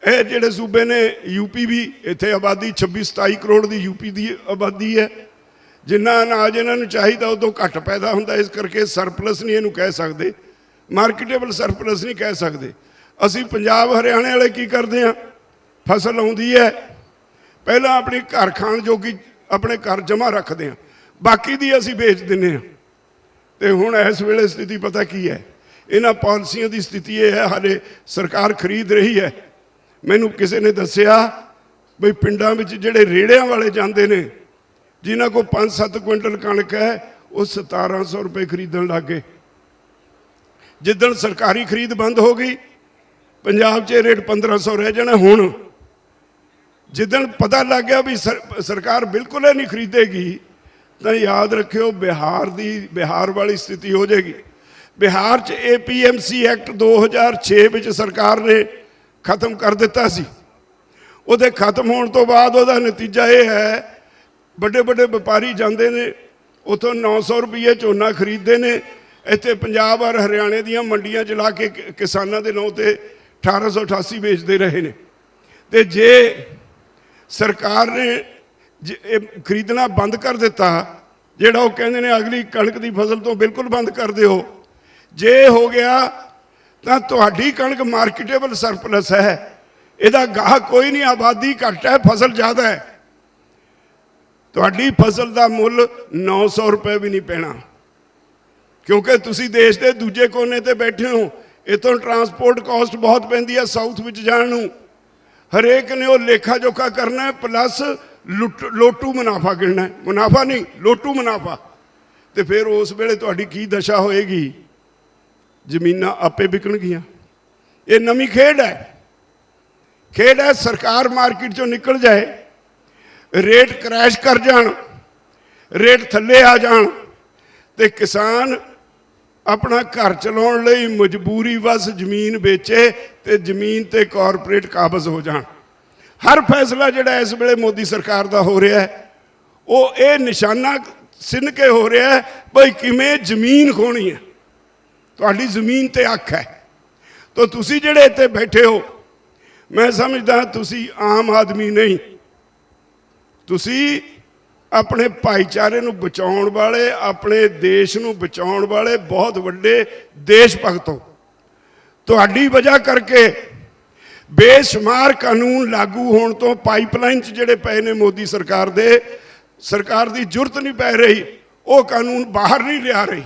ਇਹ ਜਿਹੜੇ ਸੂਬੇ ਨੇ ਯੂਪੀ ਵੀ, ਇੱਥੇ ਆਬਾਦੀ 26-27 ਕਰੋੜ ਦੀ ਯੂਪੀ ਦੀ ਆਬਾਦੀ ਹੈ, ਜਿੰਨਾ ਅਨਾਜ ਇਹਨਾਂ ਨੂੰ ਚਾਹੀਦਾ ਉਦੋਂ ਘੱਟ ਪੈਦਾ ਹੁੰਦਾ, ਇਸ ਕਰਕੇ ਸਰਪਲਸ ਨਹੀਂ ਇਹਨੂੰ ਕਹਿ ਸਕਦੇ, ਮਾਰਕੀਟੇਬਲ ਸਰਪਲਸ ਨਹੀਂ ਕਹਿ ਸਕਦੇ। ਅਸੀਂ ਪੰਜਾਬ ਹਰਿਆਣੇ ਵਾਲੇ ਕੀ ਕਰਦੇ ਹਾਂ, ਫਸਲ ਆਉਂਦੀ ਹੈ ਪਹਿਲਾਂ ਆਪਣੀ ਘਰ ਖਾਣ ਜੋਗੀ ਆਪਣੇ ਘਰ ਜਮ੍ਹਾਂ ਰੱਖਦੇ ਹਾਂ, ਬਾਕੀ ਦੀ ਅਸੀਂ ਵੇਚ ਦਿੰਦੇ ਹਾਂ। ਤੇ ਹੁਣ ਇਸ ਵੇਲੇ ਸਥਿਤੀ ਪਤਾ ਕੀ ਹੈ, ਇਹਨਾਂ ਪਾਲਿਸੀਆਂ ਦੀ ਸਥਿਤੀ ਇਹ ਹੈ ਹਾਲੇ ਸਰਕਾਰ ਖਰੀਦ ਰਹੀ ਹੈ। ਮੈਨੂੰ ਕਿਸੇ ਨੇ ਦੱਸਿਆ ਬਈ ਪਿੰਡਾਂ ਵਿੱਚ ਜਿਹੜੇ ਰੇੜਿਆਂ ਵਾਲੇ ਜਾਂਦੇ ਨੇ ਜਿਨ੍ਹਾਂ ਕੋਲ 5-7 ਕੁਇੰਟਲ ਕਣਕ ਹੈ ਉਹ 1700 ਰੁਪਏ ਖਰੀਦਣ ਲੱਗ ਗਏ। ਜਿੱਦਣ ਸਰਕਾਰੀ ਖਰੀਦ ਬੰਦ ਹੋ ਗਈ ਪੰਜਾਬ 'ਚ ਰੇਟ 1500 ਰਹਿ ਜਾਣਾ। ਹੁਣ ਜਿੱਦਣ ਪਤਾ ਲੱਗ ਗਿਆ ਵੀ ਸਰਕਾਰ ਬਿਲਕੁਲ ਹੀ ਨਹੀਂ ਖਰੀਦੇਗੀ ਤਾਂ ਯਾਦ ਰੱਖਿਓ ਬਿਹਾਰ ਵਾਲੀ ਸਥਿਤੀ ਹੋ ਜਾਏਗੀ। ਬਿਹਾਰ 'ਚ APMC ਐਕਟ 2006 ਵਿੱਚ ਸਰਕਾਰ ਨੇ ਖਤਮ ਕਰ ਦਿੱਤਾ ਸੀ। ਉਹਦੇ ਖਤਮ ਹੋਣ ਤੋਂ ਬਾਅਦ ਉਹਦਾ ਨਤੀਜਾ ਇਹ ਹੈ ਵੱਡੇ ਵੱਡੇ ਵਪਾਰੀ ਜਾਂਦੇ ਨੇ ਉੱਥੋਂ 900 ਰੁਪਏ ਝੋਨਾ ਖਰੀਦਦੇ ਨੇ, ਇੱਥੇ ਪੰਜਾਬ ਔਰ ਹਰਿਆਣੇ ਦੀਆਂ ਮੰਡੀਆਂ 'ਚ ਲਾ ਕੇ ਕਿਸਾਨਾਂ ਦੇ ਨਾਂ ਤੇ 1888 ਵੇਚਦੇ ਰਹੇ ਨੇ। ਤੇ ਜੇ ਸਰਕਾਰ ਨੇ ਖਰੀਦਣਾ ਬੰਦ ਕਰ ਦਿੱਤਾ, ਜਿਹੜਾ ਉਹ ਕਹਿੰਦੇ ਨੇ ਅਗਲੀ ਕਣਕ ਦੀ ਫਸਲ ਤੋਂ ਬਿਲਕੁਲ ਬੰਦ ਕਰ ਦਿਓ, ਜੇ ਹੋ ਗਿਆ ਤਾਂ ਤੁਹਾਡੀ ਕਣਕ ਮਾਰਕੀਟੇਬਲ ਸਰਪਲਸ ਹੈ, ਇਹਦਾ ਗਾਹਕ ਕੋਈ ਨਹੀਂ, ਆਬਾਦੀ ਘੱਟ ਹੈ, ਫਸਲ ਜ਼ਿਆਦਾ ਹੈ, ਤੁਹਾਡੀ ਫਸਲ ਦਾ ਮੁੱਲ 900 ਰੁਪਏ ਵੀ ਨਹੀਂ ਪੈਣਾ ਕਿਉਂਕਿ ਤੁਸੀਂ ਦੇਸ਼ ਦੇ ਦੂਜੇ ਕੋਨੇ ਤੇ ਬੈਠੇ ਹੋ। ਇੱਥੋਂ ਟਰਾਂਸਪੋਰਟ ਕਾਸਟ ਬਹੁਤ ਪੈਂਦੀ ਹੈ ਸਾਊਥ ਵਿੱਚ ਜਾਣ ਨੂੰ। ਹਰੇਕ ਨੇ ਉਹ ਲੇਖਾ ਜੋਖਾ ਕਰਨਾ ਪਲੱਸ ਲੋਟੂ ਮੁਨਾਫਾ ਗਿਣਨਾ, ਮੁਨਾਫਾ ਨਹੀਂ ਲੋਟੂ ਮੁਨਾਫਾ। ਤੇ ਫਿਰ ਉਸ ਵੇਲੇ ਤੁਹਾਡੀ ਕੀ ਦਸ਼ਾ ਹੋਏਗੀ, ਜ਼ਮੀਨਾਂ ਆਪੇ ਵਿਕਣਗੀਆਂ। ਇਹ ਨਵੀਂ ਖੇਡ ਹੈ। ਸਰਕਾਰ ਮਾਰਕੀਟ ਚੋਂ ਨਿਕਲ ਜਾਏ, ਰੇਟ ਕਰੈਸ਼ ਕਰ ਜਾਣ, ਰੇਟ ਥੱਲੇ ਆ ਜਾਣ ਤੇ ਕਿਸਾਨ ਆਪਣਾ ਘਰ ਚਲਾਉਣ ਲਈ ਮਜਬੂਰੀ ਵਸ ਜ਼ਮੀਨ ਵੇਚੇ ਤੇ ਜ਼ਮੀਨ ਤੇ ਕਾਰਪੋਰੇਟ ਕਾਬਜ਼ ਹੋ ਜਾਣ। ਹਰ ਫੈਸਲਾ ਜਿਹੜਾ ਇਸ ਵੇਲੇ ਮੋਦੀ ਸਰਕਾਰ ਦਾ ਹੋ ਰਿਹਾ ਹੈ ਉਹ ਇਹ ਨਿਸ਼ਾਨਾ ਸਿੰਨ ਕੇ ਹੋ ਰਿਹਾ ਹੈ ਬਈ ਕਿਵੇਂ ਜ਼ਮੀਨ ਖੋਣੀ ਹੈ। ਤੁਹਾਡੀ ਜ਼ਮੀਨ ਤੇ ਅੱਖ ਹੈ। ਤਾਂ ਤੁਸੀਂ ਜਿਹੜੇ ਇੱਥੇ ਬੈਠੇ ਹੋ, ਮੈਂ ਸਮਝਦਾ ਤੁਸੀਂ ਆਮ ਆਦਮੀ ਨਹੀਂ, ਤੁਸੀਂ ਆਪਣੇ ਭਾਈਚਾਰੇ ਨੂੰ ਬਚਾਉਣ ਵਾਲੇ, ਆਪਣੇ ਦੇਸ਼ ਨੂੰ ਬਚਾਉਣ ਵਾਲੇ ਬਹੁਤ ਵੱਡੇ ਦੇਸ਼ ਭਗਤ ਹੋ। ਤੁਹਾਡੀ ਵਜ੍ਹਾ ਕਰਕੇ ਬੇਸ਼ੁਮਾਰ ਕਾਨੂੰਨ ਲਾਗੂ ਹੋਣ ਤੋਂ ਪਾਈਪਲਾਈਨ 'ਚ ਜਿਹੜੇ ਪਏ ਨੇ ਮੋਦੀ ਸਰਕਾਰ ਦੇ, ਸਰਕਾਰ ਦੀ ਜ਼ਰੂਰਤ ਨਹੀਂ ਪੈ ਰਹੀ, ਉਹ ਕਾਨੂੰਨ ਬਾਹਰ ਨਹੀਂ ਲਿਆ ਰਹੀ।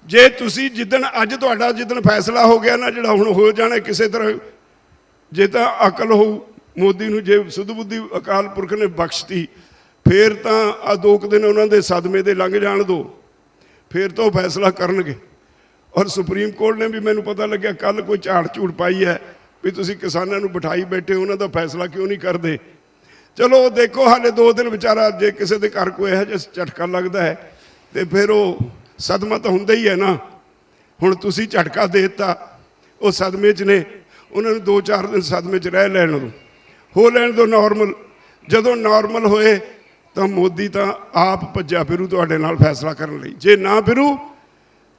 ਜੇ ਤੁਸੀਂ ਜਿੱਦਣ ਅੱਜ ਤੁਹਾਡਾ ਜਿੱਦਣ ਫੈਸਲਾ ਹੋ ਗਿਆ ਨਾ, ਜਿਹੜਾ ਹੁਣ ਹੋ ਜਾਣਾ ਕਿਸੇ ਤਰ੍ਹਾਂ, ਜੇ ਤਾਂ ਅਕਲ ਹੋਊ ਮੋਦੀ ਨੂੰ, ਜੇ ਸੁਧ ਬੁੱਧੀ ਅਕਾਲ ਪੁਰਖ ਨੇ ਬਖਸ਼ਤੀ, ਫਿਰ ਤਾਂ ਆ 2 ਦਿਨ ਉਹਨਾਂ ਦੇ ਸਦਮੇ ਦੇ ਲੰਘ ਜਾਣ ਦਿਓ, ਫਿਰ ਤਾਂ ਉਹ ਫੈਸਲਾ ਕਰਨਗੇ। ਔਰ ਸੁਪਰੀਮ ਕੋਰਟ ਨੇ ਵੀ, ਮੈਨੂੰ ਪਤਾ ਲੱਗਿਆ ਕੱਲ ਕੋਈ ਝਾੜ ਝੂੜ ਪਾਈ ਹੈ ਵੀ ਤੁਸੀਂ ਕਿਸਾਨਾਂ ਨੂੰ ਬਿਠਾਈ ਬੈਠੇ, ਉਹਨਾਂ ਦਾ ਫੈਸਲਾ ਕਿਉਂ ਨਹੀਂ ਕਰਦੇ। ਚਲੋ ਦੇਖੋ, ਹਾਲੇ 2 ਦਿਨ ਵਿਚਾਰਾ, ਜੇ ਕਿਸੇ ਦੇ ਘਰ ਕੋਈ ਇਹੋ ਜਿਹਾ ਝਟਕਾ ਲੱਗਦਾ ਹੈ ਤੇ ਫਿਰ ਉਹ ਸਦਮਾ ਤਾਂ ਹੁੰਦਾ ਹੀ ਹੈ ਨਾ। ਹੁਣ ਤੁਸੀਂ ਝਟਕਾ ਦੇ ਦਿੱਤਾ, ਉਹ ਸਦਮੇ 'ਚ ਨੇ, ਉਹਨਾਂ ਨੂੰ 2-4 ਦਿਨ ਸਦਮੇ 'ਚ ਰਹਿ ਲੈਣ ਦਿਓ, ਹੋ ਲੈਣ ਦਿਓ ਨਾਰਮਲ। ਜਦੋਂ ਨਾਰਮਲ ਹੋਏ ਤਾਂ ਮੋਦੀ ਤਾਂ ਆਪ ਭੱਜਿਆ ਫਿਰੂ ਤੁਹਾਡੇ ਨਾਲ ਫੈਸਲਾ ਕਰਨ ਲਈ। ਜੇ ਨਾ ਫਿਰੂ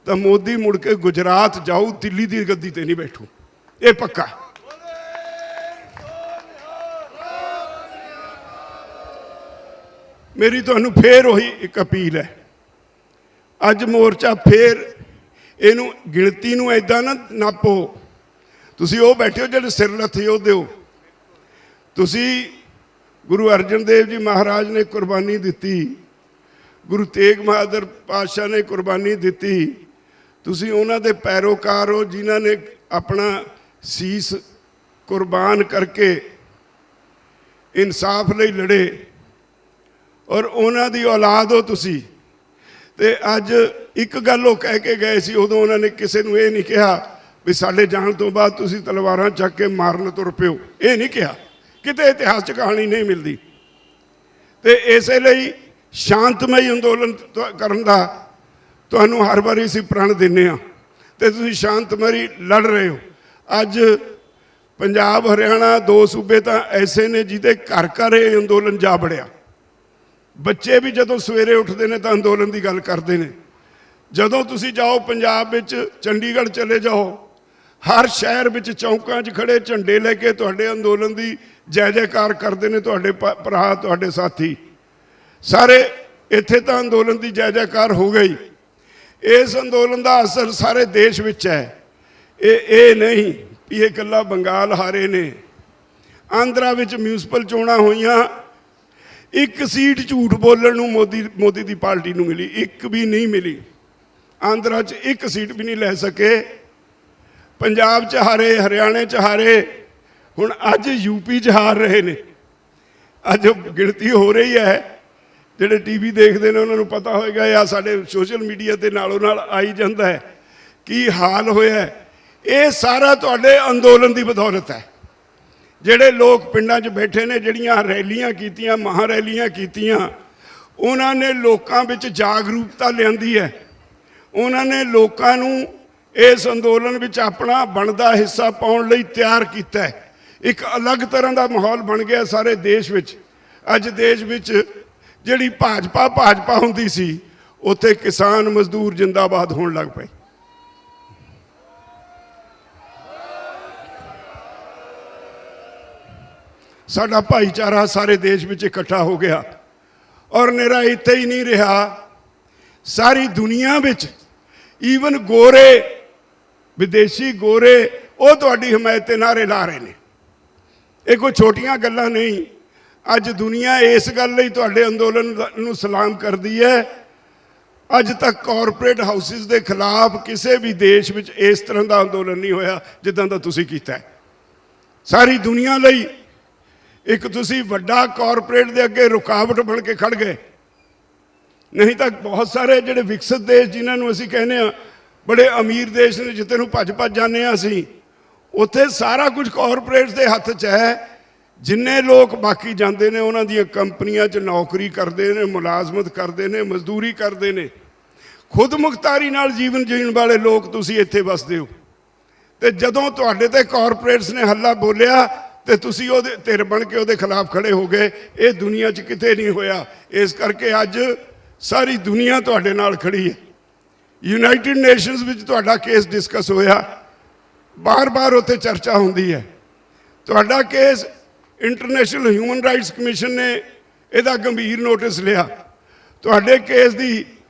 ਤਾਂ ਮੋਦੀ ਮੁੜ ਕੇ ਗੁਜਰਾਤ ਜਾਊ, ਦਿੱਲੀ ਦੀ ਗੱਦੀ ਤੇ ਨਹੀਂ ਬੈਠੂ, ਇਹ ਪੱਕਾ। ਮੇਰੀ ਤੁਹਾਨੂੰ ਫੇਰ ਉਹੀ ਇੱਕ ਅਪੀਲ ਹੈ, ਅੱਜ ਮੋਰਚਾ ਫੇਰ ਇਹਨੂੰ ਗਿਣਤੀ ਨੂੰ ਐਦਾਂ ਨਾ ਨਾਪੋ। ਤੁਸੀਂ ਉਹ ਬੈਠੇ ਹੋ ਜਿਹੜੇ ਸਿਰ ਲੱਥੇ ਉਹ ਦਿਓ। ਤੁਸੀਂ ਗੁਰੂ ਅਰਜਨ ਦੇਵ ਜੀ ਮਹਾਰਾਜ ਨੇ ਕੁਰਬਾਨੀ ਦਿੱਤੀ, ਗੁਰੂ ਤੇਗ ਬਹਾਦਰ ਪਾਤਸ਼ਾਹ ਨੇ ਕੁਰਬਾਨੀ ਦਿੱਤੀ, ਤੁਸੀਂ ਉਹਨਾਂ ਦੇ ਪੈਰੋਕਾਰ ਹੋ ਜਿਨ੍ਹਾਂ ਨੇ ਆਪਣਾ ਸੀਸ ਕੁਰਬਾਨ ਕਰਕੇ ਇਨਸਾਫ ਲਈ ਲੜੇ, ਔਰ ਉਹਨਾਂ ਦੀ ਔਲਾਦ ਹੋ ਤੁਸੀਂ। ਤੇ ਅੱਜ ਇੱਕ ਗੱਲ ਉਹ ਕਹਿ ਕੇ ਗਏ ਸੀ, ਉਦੋਂ ਉਹਨਾਂ ਨੇ ਕਿਸੇ ਨੂੰ ਇਹ ਨਹੀਂ ਕਿਹਾ ਵੀ ਸਾਡੇ ਜਾਣ ਤੋਂ ਬਾਅਦ ਤੁਸੀਂ ਤਲਵਾਰਾਂ ਚੱਕ ਕੇ ਮਾਰਨ ਤੁਰ ਪਿਓ, ਇਹ ਨਹੀਂ ਕਿਹਾ, ਕਿਤੇ ਇਤਿਹਾਸ 'ਚ ਕਹਾਣੀ ਨਹੀਂ ਮਿਲਦੀ। ਤੇ ਇਸੇ ਲਈ ਸ਼ਾਂਤਮਈ ਅੰਦੋਲਨ ਕਰਨ ਦਾ ਤੁਹਾਨੂੰ ਹਰ ਵਾਰੀ ਅਸੀਂ ਪ੍ਰਣ ਦਿੰਦੇ ਹਾਂ, ਤੇ ਤੁਸੀਂ ਸ਼ਾਂਤਮਈ ਲੜ ਰਹੇ ਹੋ। ਅੱਜ ਪੰਜਾਬ ਹਰਿਆਣਾ 2 ਸੂਬੇ ਤਾਂ ਐਸੇ ਨੇ ਜਿਹਦੇ ਘਰ ਘਰ ਇਹ ਅੰਦੋਲਨ ਜਾ ਵੜਿਆ। ਬੱਚੇ ਵੀ ਜਦੋਂ ਸਵੇਰੇ ਉੱਠਦੇ ਨੇ ਤਾਂ ਅੰਦੋਲਨ ਦੀ ਗੱਲ ਕਰਦੇ ਨੇ। ਜਦੋਂ ਤੁਸੀਂ ਜਾਓ ਪੰਜਾਬ ਵਿੱਚ, ਚੰਡੀਗੜ੍ਹ ਚਲੇ ਜਾਓ, ਹਰ ਸ਼ਹਿਰ ਵਿੱਚ ਚੌਂਕਾਂ 'ਚ ਖੜੇ ਝੰਡੇ ਲੈ ਕੇ ਤੁਹਾਡੇ ਅੰਦੋਲਨ ਦੀ ਜੈ ਜੈਕਾਰ ਕਰਦੇ ਨੇ ਤੁਹਾਡੇ ਭਰਾ, ਤੁਹਾਡੇ ਸਾਥੀ ਸਾਰੇ। ਇੱਥੇ ਤਾਂ ਅੰਦੋਲਨ ਦੀ ਜੈ ਜੈਕਾਰ ਹੋ ਗਈ। ਇਸ ਅੰਦੋਲਨ ਦਾ ਅਸਰ ਸਾਰੇ ਦੇਸ਼ ਵਿੱਚ ਹੈ। ਇਹ ਨਹੀਂ ਵੀ ਇਹ ਇਕੱਲਾ ਬੰਗਾਲ ਹਾਰੇ ਨੇ। ਆਂਧਰਾ ਵਿੱਚ ਮਿਊਨਿਸਪਲ ਚੋਣਾਂ ਹੋਈਆਂ, 1 ਸੀਟ ਝੂਠ ਬੋਲਣ ਨੂੰ ਮੋਦੀ ਦੀ ਪਾਰਟੀ ਨੂੰ ਮਿਲੀ, 1 ਵੀ ਨਹੀਂ ਮਿਲੀ। ਆਂਧਰਾ 'ਚ 1 ਸੀਟ ਵੀ ਨਹੀਂ ਲੈ ਸਕੇ। ਪੰਜਾਬ 'ਚ ਹਾਰੇ, ਹਰਿਆਣੇ 'ਚ ਹਾਰੇ, ਹੁਣ ਅੱਜ ਯੂਪੀ 'ਚ ਹਾਰ ਰਹੇ ਨੇ। ਅੱਜ ਗਿਣਤੀ ਹੋ ਰਹੀ ਹੈ, ਜਿਹੜੇ ਟੀਵੀ ਦੇਖਦੇ ਨੇ ਉਹਨਾਂ ਨੂੰ ਪਤਾ ਹੋਏਗਾ, ਜਾਂ ਸਾਡੇ ਸੋਸ਼ਲ ਮੀਡੀਆ 'ਤੇ ਨਾਲੋਂ ਨਾਲ ਆਈ ਜਾਂਦਾ ਹੈ ਕੀ ਹਾਲ ਹੋਇਆ। ਇਹ ਸਾਰਾ ਤੁਹਾਡੇ ਅੰਦੋਲਨ ਦੀ ਬਦੌਲਤ ਹੈ। ਜਿਹੜੇ ਲੋਕ ਪਿੰਡਾਂ 'ਚ ਬੈਠੇ ਨੇ, ਜਿਹੜੀਆਂ ਰੈਲੀਆਂ ਕੀਤੀਆਂ, ਮਹਾਂ ਰੈਲੀਆਂ ਕੀਤੀਆਂ, ਉਹਨਾਂ ਨੇ ਲੋਕਾਂ ਵਿੱਚ ਜਾਗਰੂਕਤਾ ਲਿਆਂਦੀ ਹੈ। ਉਹਨਾਂ ਨੇ ਲੋਕਾਂ ਨੂੰ ਇਸ ਅੰਦੋਲਨ ਵਿੱਚ ਆਪਣਾ ਬਣਦਾ ਹਿੱਸਾ ਪਾਉਣ ਲਈ ਤਿਆਰ ਕੀਤਾ ਹੈ। ਇੱਕ ਅਲੱਗ ਤਰ੍ਹਾਂ ਦਾ ਮਾਹੌਲ ਬਣ ਗਿਆ ਸਾਰੇ ਦੇਸ਼ ਵਿੱਚ। ਅੱਜ ਦੇਸ਼ ਵਿੱਚ ਜਿਹੜੀ ਭਾਜਪਾ ਹੁੰਦੀ ਸੀ, ਉੱਥੇ ਕਿਸਾਨ ਮਜ਼ਦੂਰ ਜਿੰਦਾਬਾਦ ਹੋਣ ਲੱਗ ਪਏ। ਸਾਡਾ ਭਾਈਚਾਰਾ ਸਾਰੇ ਦੇਸ਼ ਵਿੱਚ ਇਕੱਠਾ ਹੋ ਗਿਆ, ਔਰ ਨਿਰਾ ਇੱਥੇ ਹੀ ਨਹੀਂ ਰਿਹਾ, ਸਾਰੀ ਦੁਨੀਆ ਵਿੱਚ ਈਵਨ ਗੋਰੇ, ਵਿਦੇਸ਼ੀ ਗੋਰੇ, ਉਹ ਤੁਹਾਡੀ ਹਮਾਇਤ 'ਤੇ ਨਾਅਰੇ ਲਾ ਰਹੇ ਨੇ। ਇਹ ਕੋਈ ਛੋਟੀਆਂ ਗੱਲਾਂ ਨਹੀਂ। ਅੱਜ ਦੁਨੀਆ ਇਸ ਗੱਲ ਲਈ ਤੁਹਾਡੇ ਅੰਦੋਲਨ ਨੂੰ ਸਲਾਮ ਕਰਦੀ ਹੈ। ਅੱਜ ਤੱਕ ਕਾਰਪੋਰੇਟ ਹਾਊਸਿਸ ਦੇ ਖਿਲਾਫ ਕਿਸੇ ਵੀ ਦੇਸ਼ ਵਿੱਚ ਇਸ ਤਰ੍ਹਾਂ ਦਾ ਅੰਦੋਲਨ ਨਹੀਂ ਹੋਇਆ ਜਿੱਦਾਂ ਦਾ ਤੁਸੀਂ ਕੀਤਾ ਹੈ। ਸਾਰੀ ਦੁਨੀਆ ਲਈ ਇੱਕ ਤੁਸੀਂ ਵੱਡਾ ਕਾਰਪੋਰੇਟ ਦੇ ਅੱਗੇ ਰੁਕਾਵਟ ਬਣ ਕੇ ਖੜ ਗਏ। ਨਹੀਂ ਤਾਂ ਬਹੁਤ ਸਾਰੇ ਜਿਹੜੇ ਵਿਕਸਿਤ ਦੇਸ਼, ਜਿਨ੍ਹਾਂ ਨੂੰ ਅਸੀਂ ਕਹਿੰਦੇ ਹਾਂ ਬੜੇ ਅਮੀਰ ਦੇਸ਼ ਨੇ, ਜਿੱਥੇ ਨੂੰ ਭੱਜ ਜਾਂਦੇ ਹਾਂ ਅਸੀਂ, ਉੱਥੇ ਸਾਰਾ ਕੁਝ ਕਾਰਪੋਰੇਟਸ ਦੇ ਹੱਥ 'ਚ ਹੈ। ਜਿੰਨੇ ਲੋਕ ਬਾਕੀ ਜਾਂਦੇ ਨੇ ਉਹਨਾਂ ਦੀਆਂ ਕੰਪਨੀਆਂ 'ਚ ਨੌਕਰੀ ਕਰਦੇ ਨੇ, ਮੁਲਾਜ਼ਮਤ ਕਰਦੇ ਨੇ, ਮਜ਼ਦੂਰੀ ਕਰਦੇ ਨੇ, ਖੁਦ ਮੁਖਤਾਰੀ ਨਾਲ ਜੀਵਨ ਜੀਣ ਵਾਲੇ ਲੋਕ ਤੁਸੀਂ ਇੱਥੇ ਵਸਦੇ ਹੋ। ਤੇ ਜਦੋਂ ਤੁਹਾਡੇ ਤੇ ਕਾਰਪੋਰੇਟਸ ਨੇ ਹੱਲਾ ਬੋਲਿਆ ਤੇ ਤੁਸੀਂ ਉਹਦੇ ਧਿਰ ਬਣ ਕੇ ਉਹਦੇ ਖਿਲਾਫ ਖੜੇ ਹੋ ਗਏ। ਇਹ ਦੁਨੀਆ 'ਚ ਕਿਤੇ ਨਹੀਂ ਹੋਇਆ। ਇਸ ਕਰਕੇ ਅੱਜ ਸਾਰੀ ਦੁਨੀਆ ਤੁਹਾਡੇ ਨਾਲ ਖੜੀ ਹੈ। ਯੂਨਾਈਟਿਡ ਨੇਸ਼ਨਸ ਵਿੱਚ ਤੁਹਾਡਾ ਕੇਸ ਡਿਸਕਸ ਹੋਇਆ, ਬਾਰ-ਬਾਰ ਉੱਥੇ ਚਰਚਾ ਹੁੰਦੀ ਹੈ। ਤੁਹਾਡਾ case international human rights commission ਨੇ ਇਹਦਾ ਗੰਭੀਰ ਨੋਟਿਸ ਲਿਆ। ਤੁਹਾਡੇ ਕੇਸ ਦੀ